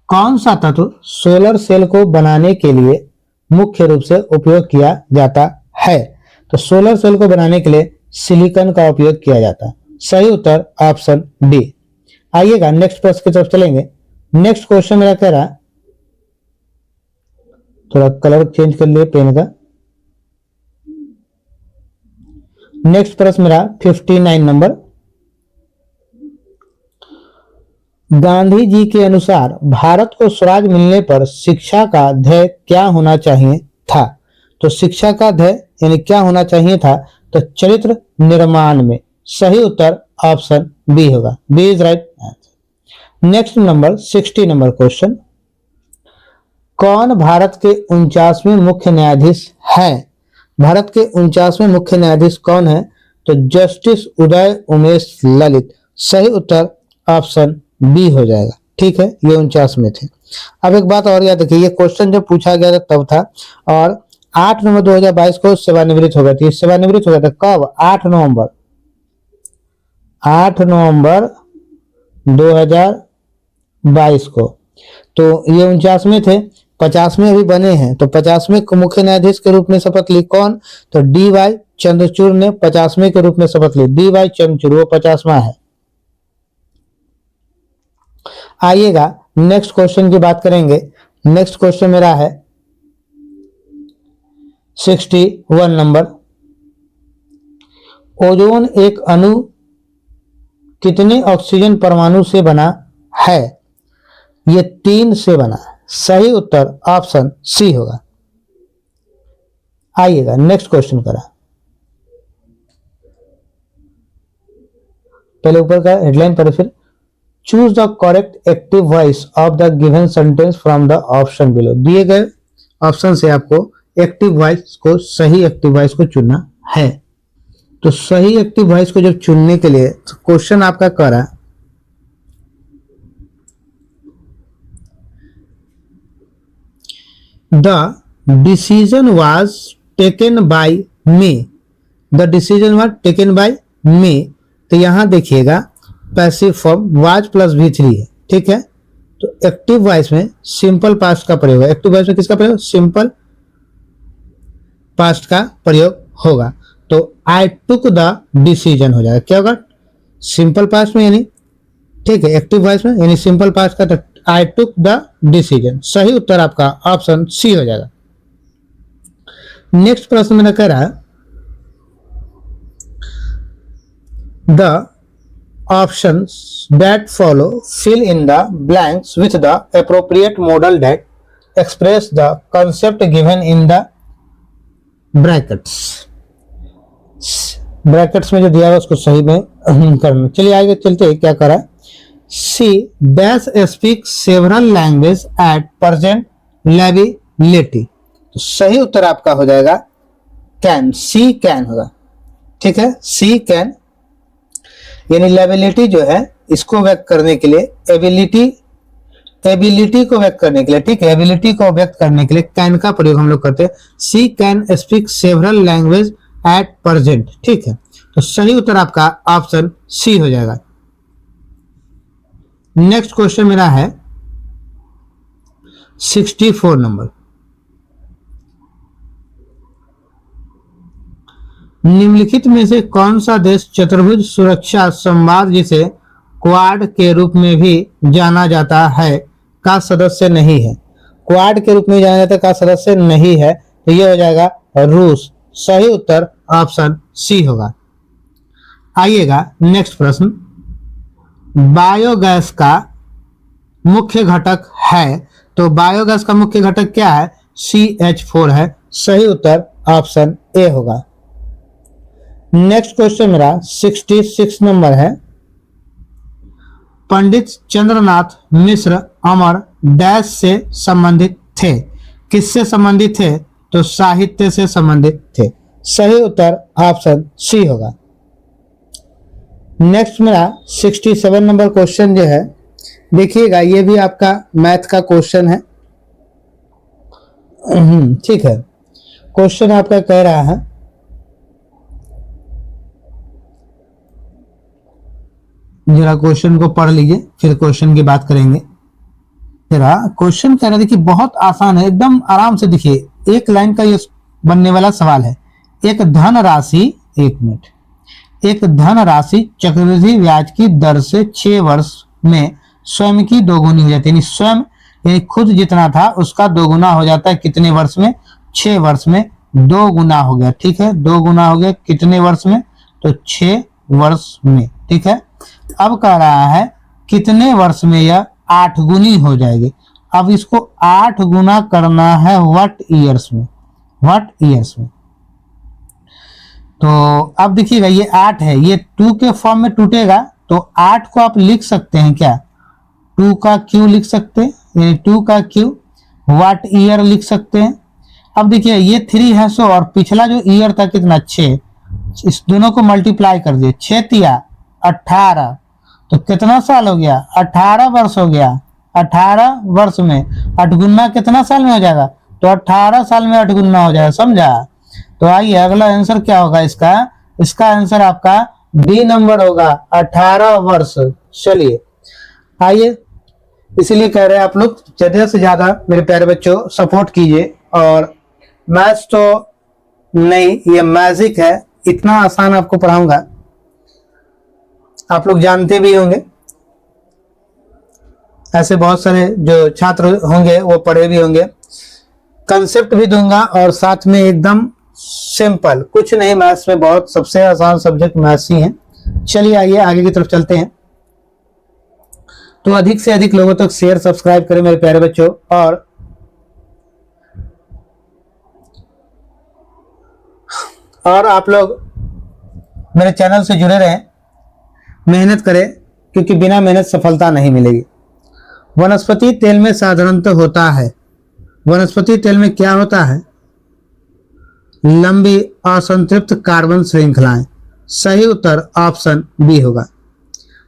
कौन सा तत्व सोलर सेल को बनाने के लिए मुख्य रूप से उपयोग किया जाता है, तो सोलर सेल को बनाने के लिए सिलिकॉन का उपयोग किया जाता है। सही उत्तर ऑप्शन डी। आइएगा नेक्स्ट प्रश्न की तरफ चलेंगे। नेक्स्ट क्वेश्चन मेरा कह रहा है, थोड़ा कलर चेंज कर लिए पेन का। नेक्स्ट प्रश्न मेरा 59 नंबर, गांधी जी के अनुसार भारत को स्वराज मिलने पर शिक्षा का ध्येय क्या होना चाहिए था, तो शिक्षा का ध्येय यानी क्या होना चाहिए था तो चरित्र निर्माण में। सही उत्तर ऑप्शन बी होगा, B is right answer. Next number 60 number question, कौन भारत के 49वें मुख्य न्यायाधीश है, भारत के 49वें मुख्य न्यायाधीश कौन है तो जस्टिस उदय उमेश ललित। सही उत्तर ऑप्शन बी हो जाएगा। ठीक है, ये 49 में थे। अब एक बात और याद रखिए, ये क्वेश्चन जब पूछा गया था तब था, और 8 नवंबर 2022 को सेवानिवृत्त हो गए थे। सेवानिवृत्त हो गया था कब? 8 नवंबर 2022 को। तो ये 49 में थे, 50 में अभी बने हैं। तो 50 में मुख्य न्यायाधीश के रूप में शपथ ली कौन? तो डी.वाई. चंद्रचूड़ ने 50वें के रूप में शपथ ली। डी.वाई. चंद्रचूड़, वो 50वां है। आइएगा नेक्स्ट क्वेश्चन की बात करेंगे। नेक्स्ट क्वेश्चन मेरा है 61 नंबर। ओजोन एक अणु कितने ऑक्सीजन परमाणु से बना है? ये 3 से बना है। सही उत्तर ऑप्शन सी होगा। आइएगा नेक्स्ट क्वेश्चन करा। पहले ऊपर का हेडलाइन पढ़े, फिर choose the correct active voice of the given sentence from the option below. दिए गए ऑप्शन से आपको एक्टिव वॉइस को, सही एक्टिव वॉइस को चुनना है। तो सही एक्टिव वॉइस को जब चुनने के लिए क्वेश्चन आपका कह रहा है the decision was taken by me. The decision was taken by me, तो यहां देखिएगा passive form was plus V3 है। ठीक है, तो एक्टिव वॉइस में सिंपल पास्ट का प्रयोग है। एक्टिव वॉइस में किसका प्रयोग? सिंपल पास्ट का प्रयोग होगा। तो आई टुक द डिसीजन हो जाएगा। क्या होगा? सिंपल पास्ट में, यानी ठीक है, एक्टिव वॉइस में यानी सिंपल पास्ट का, तो आई टुक द डिसीजन। सही उत्तर आपका ऑप्शन सी हो जाएगा। नेक्स्ट प्रश्न मैंने कह रहा है the options that follow fill in the blanks with the appropriate modal that express the concept given in the brackets। Brackets में जो दिया हुआ उसको सही में करना। चलिए आगे चलते हैं। क्या करा? C dash speak several language at present liability. तो सही उत्तर आपका हो जाएगा कैन। सी कैन होगा। ठीक है, सी कैन, यानी लेबिलिटी जो है इसको व्यक्त करने के लिए, एबिलिटी को व्यक्त करने के लिए, ठीक है, एबिलिटी को व्यक्त करने के लिए कैन का प्रयोग हम लोग करते हैं। She can speak several language at present. ठीक है, तो सही उत्तर आपका ऑप्शन सी हो जाएगा। नेक्स्ट क्वेश्चन मेरा है 64 नंबर। निम्नलिखित में से कौन सा देश चतुर्भुज सुरक्षा संवाद, जिसे क्वाड के रूप में भी जाना जाता है, का सदस्य नहीं है? क्वाड के रूप में जाना जाता है का सदस्य नहीं है, तो यह हो जाएगा रूस। सही उत्तर ऑप्शन सी होगा। आइएगा नेक्स्ट प्रश्न। बायोगैस का मुख्य घटक है, तो बायोगैस का मुख्य घटक क्या है? CH4 है। सही उत्तर ऑप्शन ए होगा। नेक्स्ट क्वेश्चन मेरा 66 नंबर है। पंडित चंद्रनाथ मिश्र अमर डैश से संबंधित थे। किससे संबंधित थे? तो साहित्य से संबंधित थे। सही उत्तर ऑप्शन सी होगा। नेक्स्ट मेरा 67 नंबर क्वेश्चन जो है, देखिएगा ये भी आपका मैथ का क्वेश्चन है। ठीक है, क्वेश्चन आपका कह रहा है जरा क्वेश्चन को पढ़ लीजिए, फिर क्वेश्चन की बात करेंगे। जरा क्वेश्चन कह रहा है कि बहुत आसान है, एकदम आराम से देखिए। एक लाइन का ये बनने वाला सवाल है। एक धनराशि, एक मिनट, एक धनराशि चक्रवृद्धि ब्याज की दर से 6 वर्ष में स्वयं की दोगुनी हो जाती है। यानी स्वयं यानी खुद जितना था उसका दोगुना हो जाता है। कितने वर्ष में? 6 वर्ष में 2 गुना हो गया। ठीक है, 2 गुना हो गया कितने वर्ष में? तो 6 वर्ष में। ठीक है, अब कह रहा है कितने वर्ष में यह 8 गुनी हो जाएगी। अब इसको 8 गुना करना है व्हाट ईयर्स में, व्हाट ईयर्स में। तो अब देखिएगा ये 8 है, ये 2 के फॉर्म में टूटेगा, तो 8 को आप लिख सकते हैं क्या? 2 का क्यू लिख सकते हैं, यानी 2 का क्यू व्हाट ईयर लिख सकते हैं। अब देखिए ये 3 है 100 और पिछला जो ईयर था कितना 6, इस दोनों को मल्टीप्लाई कर दिए, 6 तिया 18, तो कितना साल हो गया, 18 वर्ष हो गया। 18 वर्ष में 8 गुना कितना साल में हो जाएगा, तो 18 साल में 8 गुना हो जाएगा, समझा। तो आइए अगला आंसर क्या होगा इसका, इसका आंसर आपका डी नंबर होगा, 18 वर्ष। चलिए आइए, इसीलिए कह रहे हैं आप लोग ज्यादा से ज्यादा मेरे प्यारे बच्चों सपोर्ट कीजिए। और मैथ्स तो नहीं, ये मैजिक है, इतना आसान आपको पढ़ाऊंगा, आप लोग जानते भी होंगे, ऐसे बहुत सारे जो छात्र होंगे वो पढ़े भी होंगे। कंसेप्ट भी दूंगा और साथ में एकदम सिंपल, कुछ नहीं, मैथ्स में बहुत सबसे आसान सब्जेक्ट मैथ्स ही है। चलिए आइए आगे की तरफ चलते हैं। तो अधिक से अधिक लोगों तक शेयर सब्सक्राइब करें मेरे प्यारे बच्चों, और आप लोग मेरे चैनल से जुड़े रहें, मेहनत करें, क्योंकि बिना मेहनत सफलता नहीं मिलेगी। वनस्पति तेल में साधारणतः होता है, वनस्पति तेल में क्या होता है, लंबी असंतृप्त कार्बन श्रृंखलाएं। सही उत्तर ऑप्शन बी होगा।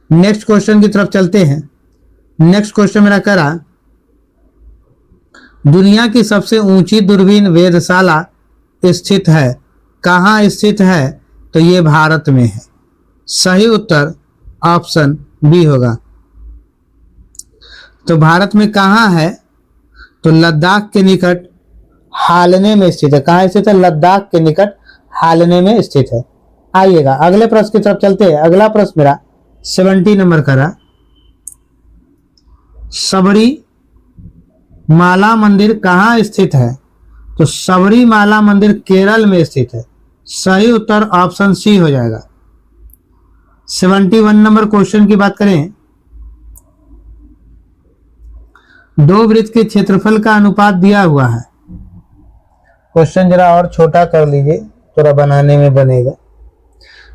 नेक्स्ट क्वेश्चन की तरफ चलते हैं। नेक्स्ट क्वेश्चन मेरा कह रहा, दुनिया की सबसे ऊंची दूरबीन वेधशाला स्थित है, कहाँ स्थित है, तो ये भारत में है। सही उत्तर ऑप्शन बी होगा। तो भारत में कहाँ है, तो लद्दाख के निकट हालने में स्थित है। कहाँ स्थित है, लद्दाख के निकट हालने में स्थित है। आइएगा अगले प्रश्न की तरफ चलते हैं। अगला प्रश्न मेरा 70 नंबर का रहा, सबरी माला मंदिर कहाँ स्थित है, तो सबरी माला मंदिर केरल में स्थित है। सही उत्तर ऑप्शन सी हो जाएगा। 71 नंबर क्वेश्चन की बात करें, दो वृत्त के क्षेत्रफल का अनुपात दिया हुआ है। क्वेश्चन जरा और छोटा कर लीजिए, थोड़ा बनाने में बनेगा।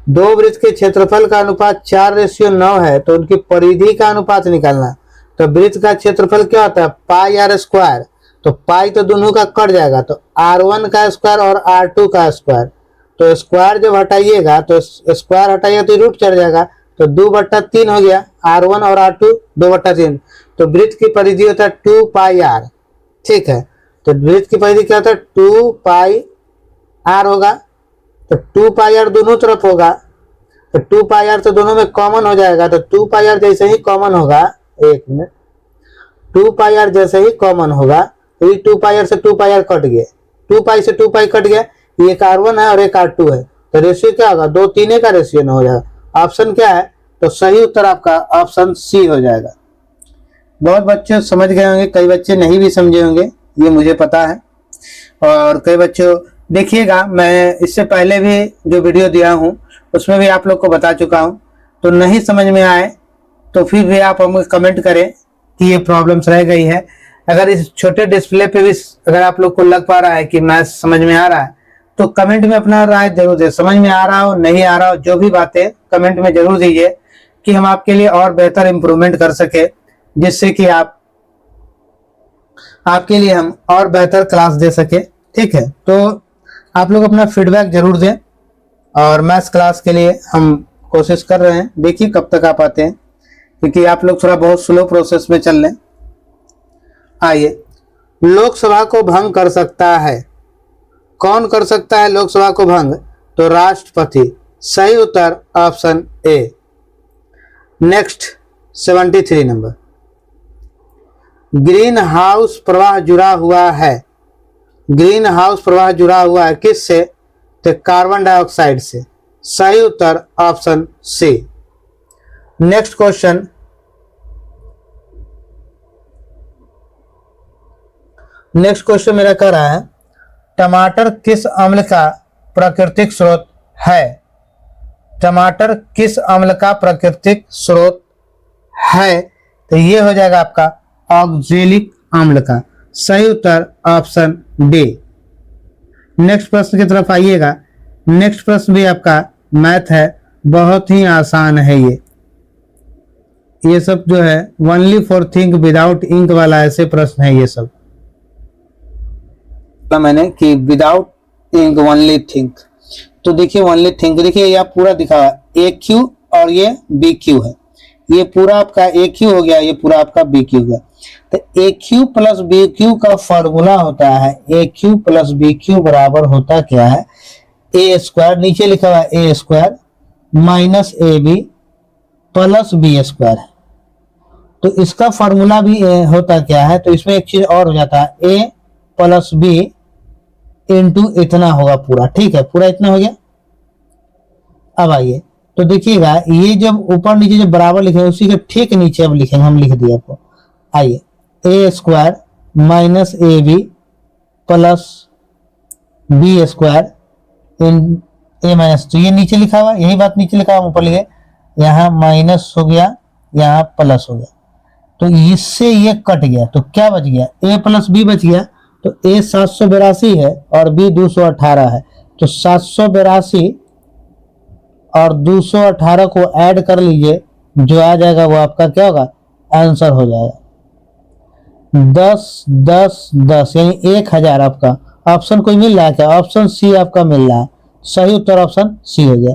दो वृत्त के क्षेत्रफल का अनुपात 4:9 है, तो उनकी परिधि का अनुपात निकालना। तो वृत्त का क्षेत्रफल क्या होता है, पाई आर स्क्वायर, तो पाई तो दोनों का कट जाएगा, तो R1 का स्क्वायर और R2 का स्क्वायर। तो स्क्वायर जब हटाइएगा तो स्क्वायर हटाइएगा तो रूट चढ़ जाएगा, तो 2/3 हो गया, R1 और R2 2/3। तो वृत्त की परिधि होता है 2 पाई आर। ठीक है, तो वृत्त की परिधि क्या होता है, 2 पाई आर होगा। तो 2 पाई आर दोनों तरफ होगा, तो 2 पाई आर तो दोनों में कॉमन हो जाएगा। तो 2 पाई आर जैसे ही कॉमन होगा, एक मिनट, 2 पाई आर जैसे ही कॉमन होगा, तो 2 पाई आर से 2 पाई आर कट गया, 2 पाई से 2 पाई कट गया, एक R1 है और एक R2 है, तो रेशियो क्या होगा, 2:3 का रेशियो ना हो जाएगा। ऑप्शन क्या है, तो सही उत्तर आपका ऑप्शन सी हो जाएगा। बहुत बच्चे समझ गए होंगे, कई बच्चे नहीं भी समझे होंगे, ये मुझे पता है। और कई बच्चों देखिएगा, मैं इससे पहले भी जो वीडियो दिया हूँ उसमें भी आप लोग को बता चुका हूँ, तो नहीं समझ में आए तो फिर भी आप हमें कमेंट करें कि ये प्रॉब्लम्स रह गई है। अगर इस छोटे डिस्प्ले पे भी अगर आप लोग को लग पा रहा है कि मैथ्स समझ में आ रहा है, तो कमेंट में अपना राय जरूर दे। समझ में आ रहा हो नहीं आ रहा हो, जो भी बातें कमेंट में जरूर दीजिए, कि हम आपके लिए और बेहतर इंप्रूवमेंट कर सके, जिससे कि आपके लिए हम और बेहतर क्लास दे सके। ठीक है, तो आप लोग अपना फीडबैक जरूर दें, और मैथ्स क्लास के लिए हम कोशिश कर रहे हैं, देखिए कब तक आ पाते हैं, क्योंकि आप लोग थोड़ा बहुत स्लो प्रोसेस में चल रहे हैं। आइए, लोकसभा को भंग कर सकता है, कौन कर सकता है लोकसभा को भंग, तो राष्ट्रपति। सही उत्तर option A. Next 73 number, greenhouse प्रवाह जुड़ा हुआ है, ग्रीन हाउस प्रवाह जुड़ा हुआ है किससे, तो कार्बन डाइऑक्साइड से। सही उत्तर option C. Next question, next question मेरा कह रहा है, टमाटर किस अम्ल का प्राकृतिक स्रोत है, टमाटर किस अम्ल का प्राकृतिक स्रोत है, तो ये हो जाएगा आपका ऑक्जेलिक अम्ल का। सही उत्तर ऑप्शन डी। नेक्स्ट प्रश्न की तरफ आइएगा। नेक्स्ट प्रश्न भी आपका मैथ है, बहुत ही आसान है। ये सब जो है only for think without ink वाला ऐसे प्रश्न है ये सब, मैंने कि विदाउट इंक ओनली थिंक, तो देखिए ओनली थिंक, देखिए यह पूरा दिखा हुआ है ए क्यू और ये बी क्यू है, ये पूरा आपका ए क्यू हो गया, ये पूरा आपका बी क्यू हो गया। तो ए क्यू प्लस बी क्यू का फॉर्मूला होता है ए क्यू प्लस बी क्यू बराबर होता क्या है, ए स्क्वायर, नीचे लिखा हुआ है A square minus A B plus B square. तो इसका फॉर्मूला भी होता क्या है, तो इसमें एक चीज और हो जाता है ए प्लस बी इंटू इतना होगा पूरा, ठीक है, पूरा इतना हो गया। अब आइए तो देखिएगा ये जब ऊपर नीचे जब बराबर लिखेंगे उसी के ठीक नीचे अब लिखेंगे, हम लिख दिया आपको, आइए A square minus A B plus B square in A minus, तो ये नीचे लिखा हुआ, यही बात नीचे लिखा हुआ, ऊपर लिखे, यहाँ माइनस हो गया, यहाँ प्लस हो गया, तो इससे ये कट गया, तो क्या बच गया, ए प्लस बी बच गया। तो ए 782 है और बी 218 है, तो 782 और 218 को ऐड कर लीजिए, जो आ जाएगा वो आपका क्या होगा, आंसर हो जाएगा 10 10 10 यानी 1000 आपका। ऑप्शन कोई मिल रहा है क्या, ऑप्शन सी आपका मिल रहा है, सही उत्तर ऑप्शन सी हो गया।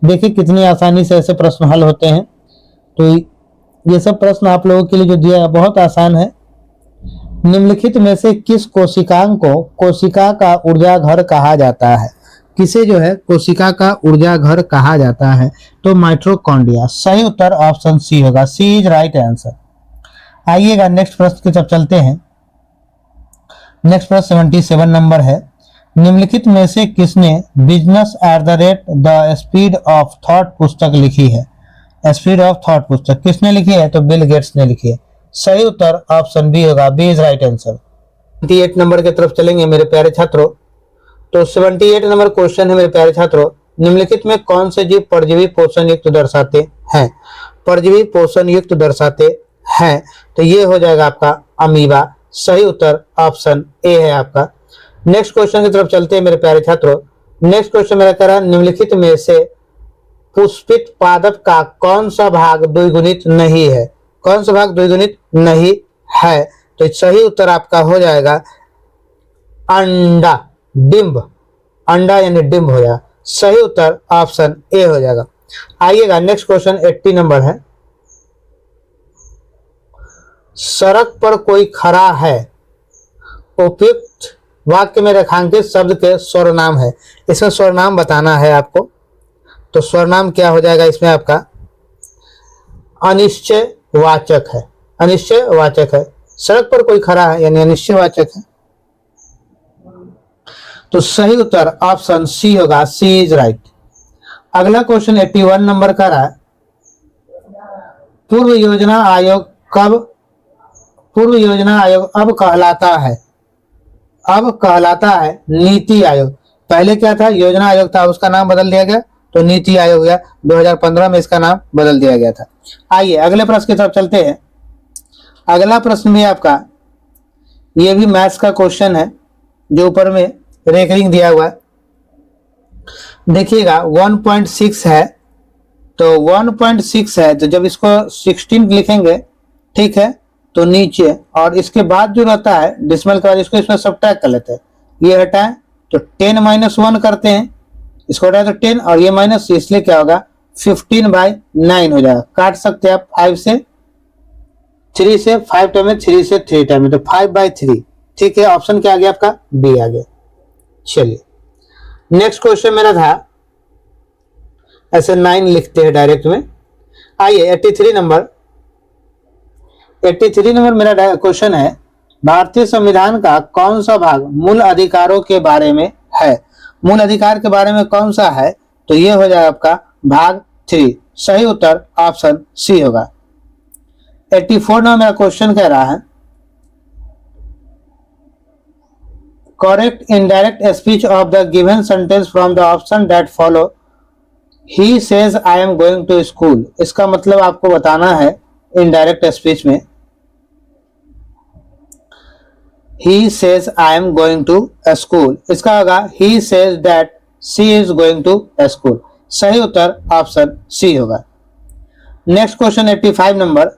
देखिए कितनी आसानी से ऐसे प्रश्न हल होते हैं। तो ये सब प्रश्न आप लोगों के लिए जो दिया है बहुत आसान है। निम्नलिखित में से किस कोशिकांग को कोशिका का ऊर्जा घर कहा जाता है, किसे जो है कोशिका का ऊर्जा घर कहा जाता है, तो माइटोकॉन्ड्रिया, सही उत्तर ऑप्शन सी होगा, सी इज राइट आंसर। आइएगा नेक्स्ट प्रश्न की तरफ चलते हैं। नेक्स्ट प्रश्न 77 नंबर है, निम्नलिखित में से किसने business at the rate the speed of thought पुस्तक लिखी है, स्पीड ऑफ थॉट पुस्तक किसने लिखी है, तो बिल गेट्स ने लिखी है, सही उत्तर ऑप्शन बी होगा, B is right answer. 78 number की तरफ चलेंगे मेरे प्यारे छात्रों। तो 78 नंबर क्वेश्चन है मेरे प्यारे छात्रों, निम्नलिखित में कौन से जीव परजीवी पोषण युक्त दर्शाते हैं, परजीवी पोषण युक्त दर्शाते हैं, तो ये हो जाएगा आपका अमीबा, सही उत्तर ऑप्शन ए है आपका। नेक्स्ट क्वेश्चन की तरफ चलते हैं मेरे प्यारे छात्रों। नेक्स्ट क्वेश्चन मेरा कह रहा है, निम्नलिखित में से पुष्पित पादप का कौन सा भाग द्विगुणित नहीं है, कौन सा भाग द्विगुणित नहीं है, तो सही उत्तर आपका हो जाएगा अंडा, डिंब, अंडा यानी डिंब हो जाएगा, सही उत्तर ऑप्शन ए हो जाएगा। आइएगा नेक्स्ट क्वेश्चन 80 नंबर है, सड़क पर कोई खड़ा है, उपयुक्त वाक्य में रेखांकित शब्द के स्वरनाम है, इसमें स्वरनाम बताना है आपको, तो स्वरनाम क्या हो जाएगा इसमें आपका अनिश्चय वाचक है, अनिश्चय वाचक है, सड़क पर कोई खड़ा है यानी अनिश्चय वाचक है, तो सही उत्तर ऑप्शन सी होगा, सी इज राइट। अगला क्वेश्चन 81 नंबर का रहा, पूर्व योजना आयोग अब कहलाता है, अब कहलाता है नीति आयोग। पहले क्या था, योजना आयोग था, उसका नाम बदल दिया गया तो नीति आयोग गया, 2015 में इसका नाम बदल दिया गया था। आइए अगले प्रश्न की तरफ चलते हैं। अगला प्रश्न भी आपका ये भी मैथ्स का क्वेश्चन है, जो ऊपर में रेकरिंग दिया हुआ है, देखिएगा 1.6 है, तो 1.6 है, तो जब इसको 16 लिखेंगे, ठीक है, तो नीचे और इसके बाद जो रहता है डिसिमल के बाद इसको इसमें सब्ट्रैक्ट कर लेते हैं, ये हटाएं तो 10 - 1 करते हैं, इसको हटाए तो 10 और ये माइनस, इसलिए क्या होगा 15/9 हो जाएगा। काट सकते हैं आप 5 से 3 से 5 टाइम में, 3 से 3 टाइम में, तो 5/3, ठीक है, ऑप्शन क्या आ गया आपका बी आ गया। चलिए नेक्स्ट क्वेश्चन मेरा था, ऐसे 9 लिखते हैं डायरेक्ट में। आइए 83 नंबर मेरा क्वेश्चन है, भारतीय संविधान का कौन सा भाग मूल अधिकारों के बारे में है, मूल अधिकार के बारे में कौन सा है, तो ये हो जाएगा आपका भाग 3, सही उत्तर ऑप्शन सी होगा। 84 नंबर मेरा क्वेश्चन कह रहा है, correct indirect speech of the given sentence from the option that follow, he says I am going to school, इसका मतलब आपको बताना है इनडायरेक्ट स्पीच में, he says I am going to a school, इसका होगा he says that she is going to a school, सही उत्तर ऑप्शन सी होगा। नेक्स्ट क्वेश्चन 85 नंबर,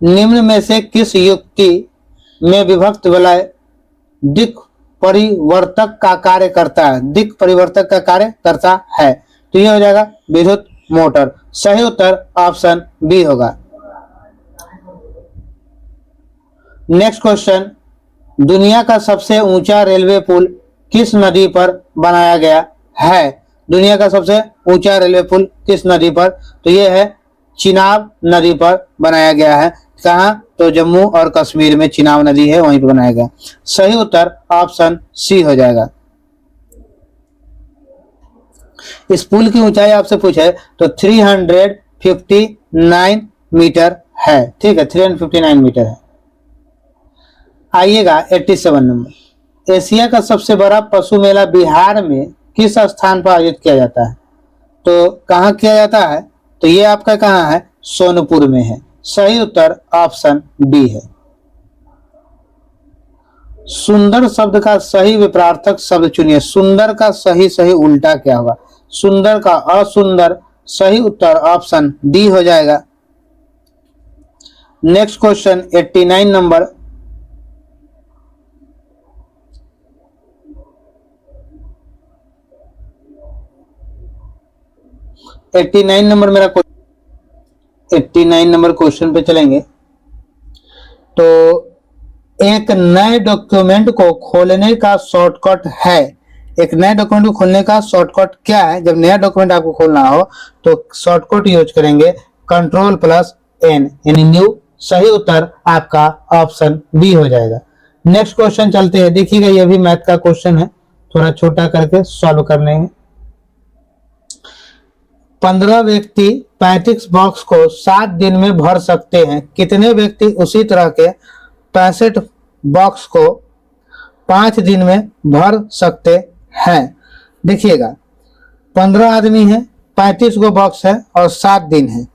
निम्न में से किस युक्ति में विभक्त वलय दिक् परिवर्तक का कार्य करता है, दिक् परिवर्तक का कार्य करता है। तो ये हो जाएगा विद्युत मोटर। सही उत्तर ऑप्शन बी होगा। नेक्स्ट क्वेश्चन, दुनिया का सबसे ऊंचा रेलवे पुल किस नदी पर बनाया गया है? दुनिया का सबसे ऊंचा रेलवे पुल किस नदी पर? तो ये है चिनाब नदी पर बनाया गया है। कहाँ? तो जम्मू और कश्मीर में चिनाब नदी है, वहीं पर बनाया गया। सही उत्तर ऑप्शन सी हो जाएगा। इस पुल की ऊंचाई आपसे पूछे तो 359 मीटर है। ठीक है, 359 मीटर है। आइएगा 87 नंबर, एशिया का सबसे बड़ा पशु मेला बिहार में किस स्थान पर आयोजित किया जाता है? तो कहाँ किया जाता है? तो ये आपका कहाँ है? सोनपुर में है। सही उत्तर ऑप्शन बी है। सुंदर शब्द का सही विपरीतार्थक शब्द चुनिए। सुंदर का सही उल्टा क्या होगा? सुंदर का असुंदर। सही उत्तर ऑप्शन डी हो जाएगा। Next question 89 number, eighty nine number question पे चलेंगे। तो एक नए डॉक्यूमेंट को खोलने का शॉर्टकट है। एक नए डॉक्यूमेंट को खोलने का शॉर्टकट क्या है? जब नया डॉक्यूमेंट आपको खोलना हो तो शॉर्टकट यूज करेंगे Ctrl+N यानी न्यू। सही उत्तर आपका ऑप्शन बी हो जाएगा। नेक्स्ट क्वेश्चन चलते हैं। देखिएगा, ये भी मैथ का क्वेश्चन है, थोड़ा छोटा करके सॉल्व करने हैं। 15 व्यक्ति 35 बॉक्स को 7 दिन में भर सकते हैं। कितने व्यक्ति उसी तरह के 65 बॉक्स को 5 दिन में भर सकते हैं? देखिएगा, 15 आदमी है, 35 गो बॉक्स है और 7 दिन है।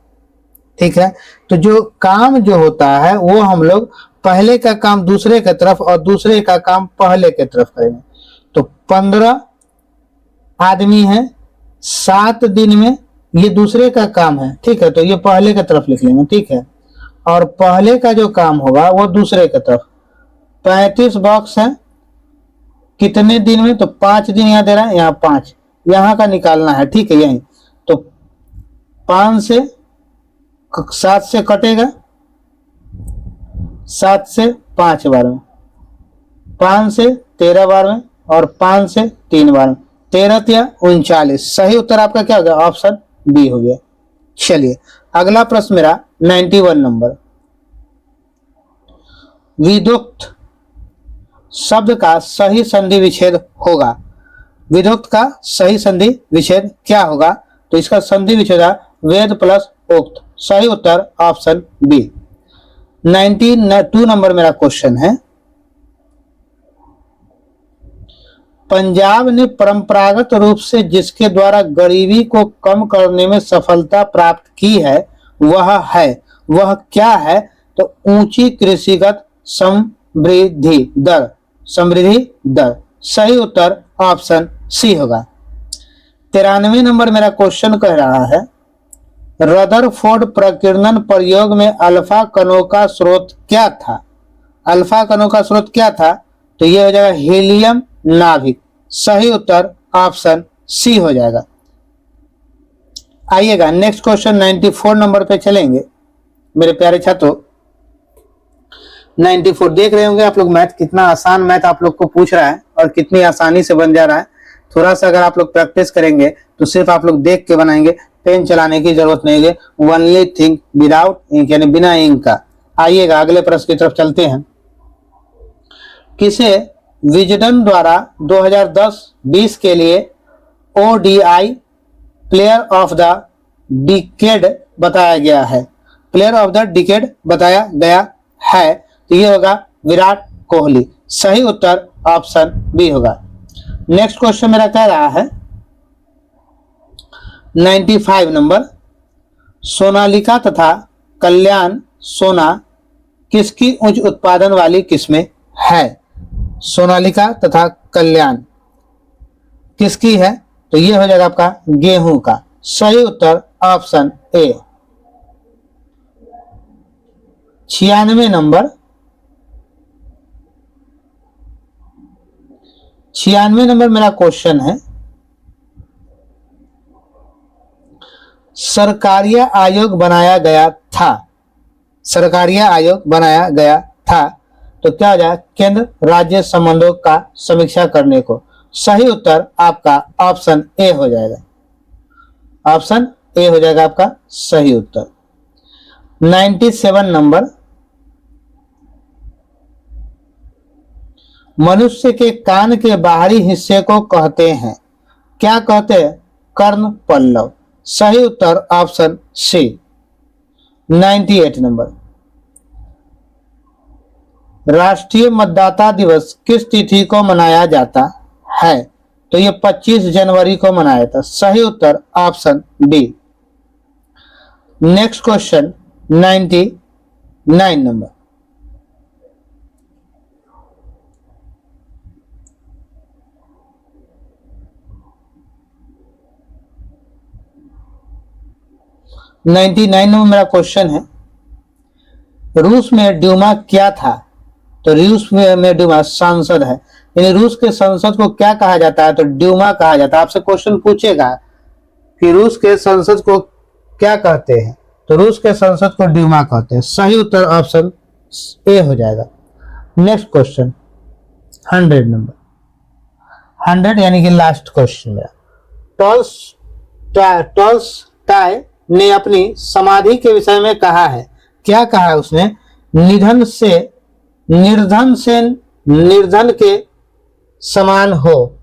ठीक है, तो जो काम जो होता है वो हम लोग पहले का काम दूसरे की तरफ और दूसरे का काम पहले की तरफ करेंगे। तो 15 आदमी है, 7 दिन में, ये दूसरे का काम है। ठीक है, तो ये पहले की तरफ लिख लेंगे। ठीक है, और पहले का जो काम होगा वो दूसरे की तरफ। 35 बॉक्स है, कितने दिन में? तो 5 दिन यहाँ दे रहा है, यहाँ 5, यहाँ का निकालना है। ठीक है, यही तो 5 से 7 से कटेगा, 7 से 5 बार में, 5 से 13 बार में और 5 से 3 बार में, 13 या 39। सही उत्तर आपका क्या हो गया? ऑप्शन बी हो गया। चलिए अगला प्रश्न मेरा 91 नंबर, विदुक्त शब्द का सही संधि विच्छेद होगा। विदुक्त का सही संधि विच्छेद क्या होगा? तो इसका संधि विच्छेद है वेद प्लस उक्त। सही उत्तर ऑप्शन बी। 92 नंबर मेरा क्वेश्चन है, पंजाब ने परंपरागत रूप से जिसके द्वारा गरीबी को कम करने में सफलता प्राप्त की है वह क्या है? तो ऊंची कृषिगत समृद्धि दर। सही उत्तर ऑप्शन सी होगा। 93 नंबर मेरा क्वेश्चन कह रहा है, रदरफोर्ड प्रकीर्णन प्रयोग में अल्फा कणों का स्रोत क्या था? अल्फा कणों का स्रोत क्या था? तो यह हो जाएगा हीलियम नाभिक। सही उत्तर ऑप्शन सी हो जाएगा। आइएगा नेक्स्ट क्वेश्चन 94 नंबर पे चलेंगे मेरे प्यारे छात्रों। 94 देख रहे होंगे आप लोग, मैथ कितना आसान मैथ आप लोग को पूछ रहा है और कितनी आसानी से बन जा रहा है। थोड़ा सा अगर आप लोग प्रैक्टिस करेंगे तो सिर्फ आप लोग देख के बनाएंगे, पेन चलाने की जरूरत नहीं है। ओनली थिंक विदाउट इंक यानी बिना इंक का। आइएगा अगले प्रश्न की तरफ चलते हैं। किसे विजडन द्वारा 2010-20 के लिए ODI player of the decade बताया गया है? प्लेयर ऑफ द डिकेड बताया गया है, तो ये होगा विराट कोहली। सही उत्तर ऑप्शन बी होगा। नेक्स्ट क्वेश्चन मेरा कह रहा है 95 नंबर, सोनालिका तथा कल्याण सोना किसकी उच्च उत्पादन वाली किस्में है? सोनालिका तथा कल्याण किसकी है? तो ये हो जाएगा आपका गेहूं का। सही उत्तर ऑप्शन ए। 96 नंबर, 96 नंबर मेरा क्वेश्चन है, सरकारिया आयोग बनाया गया था, सरकारिया आयोग बनाया गया था, तो क्या हो जाएगा, केंद्र राज्य संबंधों का समीक्षा करने को। सही उत्तर आपका ऑप्शन ए हो जाएगा, ऑप्शन ए हो जाएगा आपका सही उत्तर। 97 नंबर, मनुष्य के कान के बाहरी हिस्से को कहते हैं, क्या कहते हैं, कर्ण पल्लव। सही उत्तर ऑप्शन सी। 98 नंबर, राष्ट्रीय मतदाता दिवस किस तिथि को मनाया जाता है, तो ये 25 जनवरी को मनाया जाता। सही उत्तर option D. Next question 99 number, number मेरा क्वेश्चन है, रूस में ड्यूमा क्या था, तो रूस में ड्यूमा संसद है, यानी रूस के संसद को क्या कहा जाता है, तो ड्यूमा कहा जाता है। आपसे क्वेश्चन पूछेगा कि रूस के संसद को क्या कहते हैं, तो रूस के संसद को ड्यूमा कहते हैं। सही उत्तर ऑप्शन ए हो जाएगा। नेक्स्ट क्वेश्चन 100 नंबर, 100 यानी कि लास्ट क्वेश्चन मेरा, टॉल्स्टॉय ने अपनी समाधि के विषय में कहा है, क्या कहा है उसने, निर्धन के समान हो,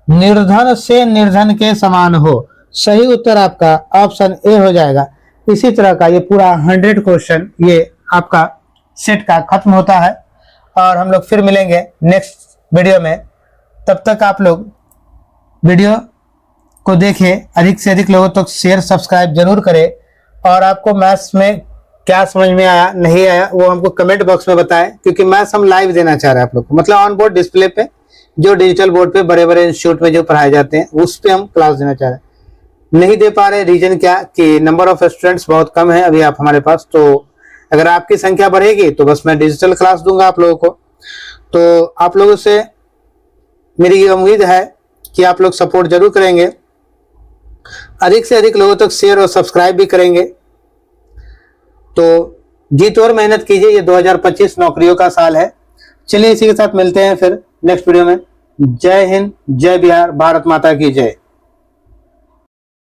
निर्धन से निर्धन के समान हो। सही उत्तर आपका ऑप्शन ए हो जाएगा। इसी तरह का ये पूरा 100 क्वेश्चन ये आपका सेट का खत्म होता है, और हम लोग फिर मिलेंगे नेक्स्ट वीडियो में। तब तक आप लोग वीडियो को देखें, अधिक से अधिक लोगों तक शेयर सब्सक्राइब जरूर करें, और आपको मैथ्स में क्या समझ में आया नहीं आया वो हमको कमेंट बॉक्स में बताएं, क्योंकि मैथ्स हम लाइव देना चाह रहे हैं आप लोग को, मतलब ऑन बोर्ड डिस्प्ले पे, जो डिजिटल बोर्ड पे बड़े बड़े इंस्टीट्यूट में जो पढ़ाए जाते हैं उस पे हम क्लास देना चाह रहे हैं। नहीं दे पा रहे, रीजन क्या कि नंबर ऑफ स्टूडेंट्स बहुत कम है अभी आप हमारे पास, तो अगर आपकी संख्या बढ़ेगी तो बस मैं डिजिटल क्लास दूंगा आप लोगों को। तो आप लोगों से मेरी उम्मीद है कि आप लोग सपोर्ट जरूर करेंगे, अधिक से अधिक लोगों तक शेयर और सब्सक्राइब भी करेंगे। तो जीत और मेहनत कीजिए, ये 2025 नौकरियों का साल है। चलिए इसी के साथ मिलते हैं फिर नेक्स्ट वीडियो में। जय हिंद, जय बिहार, भारत माता की जय।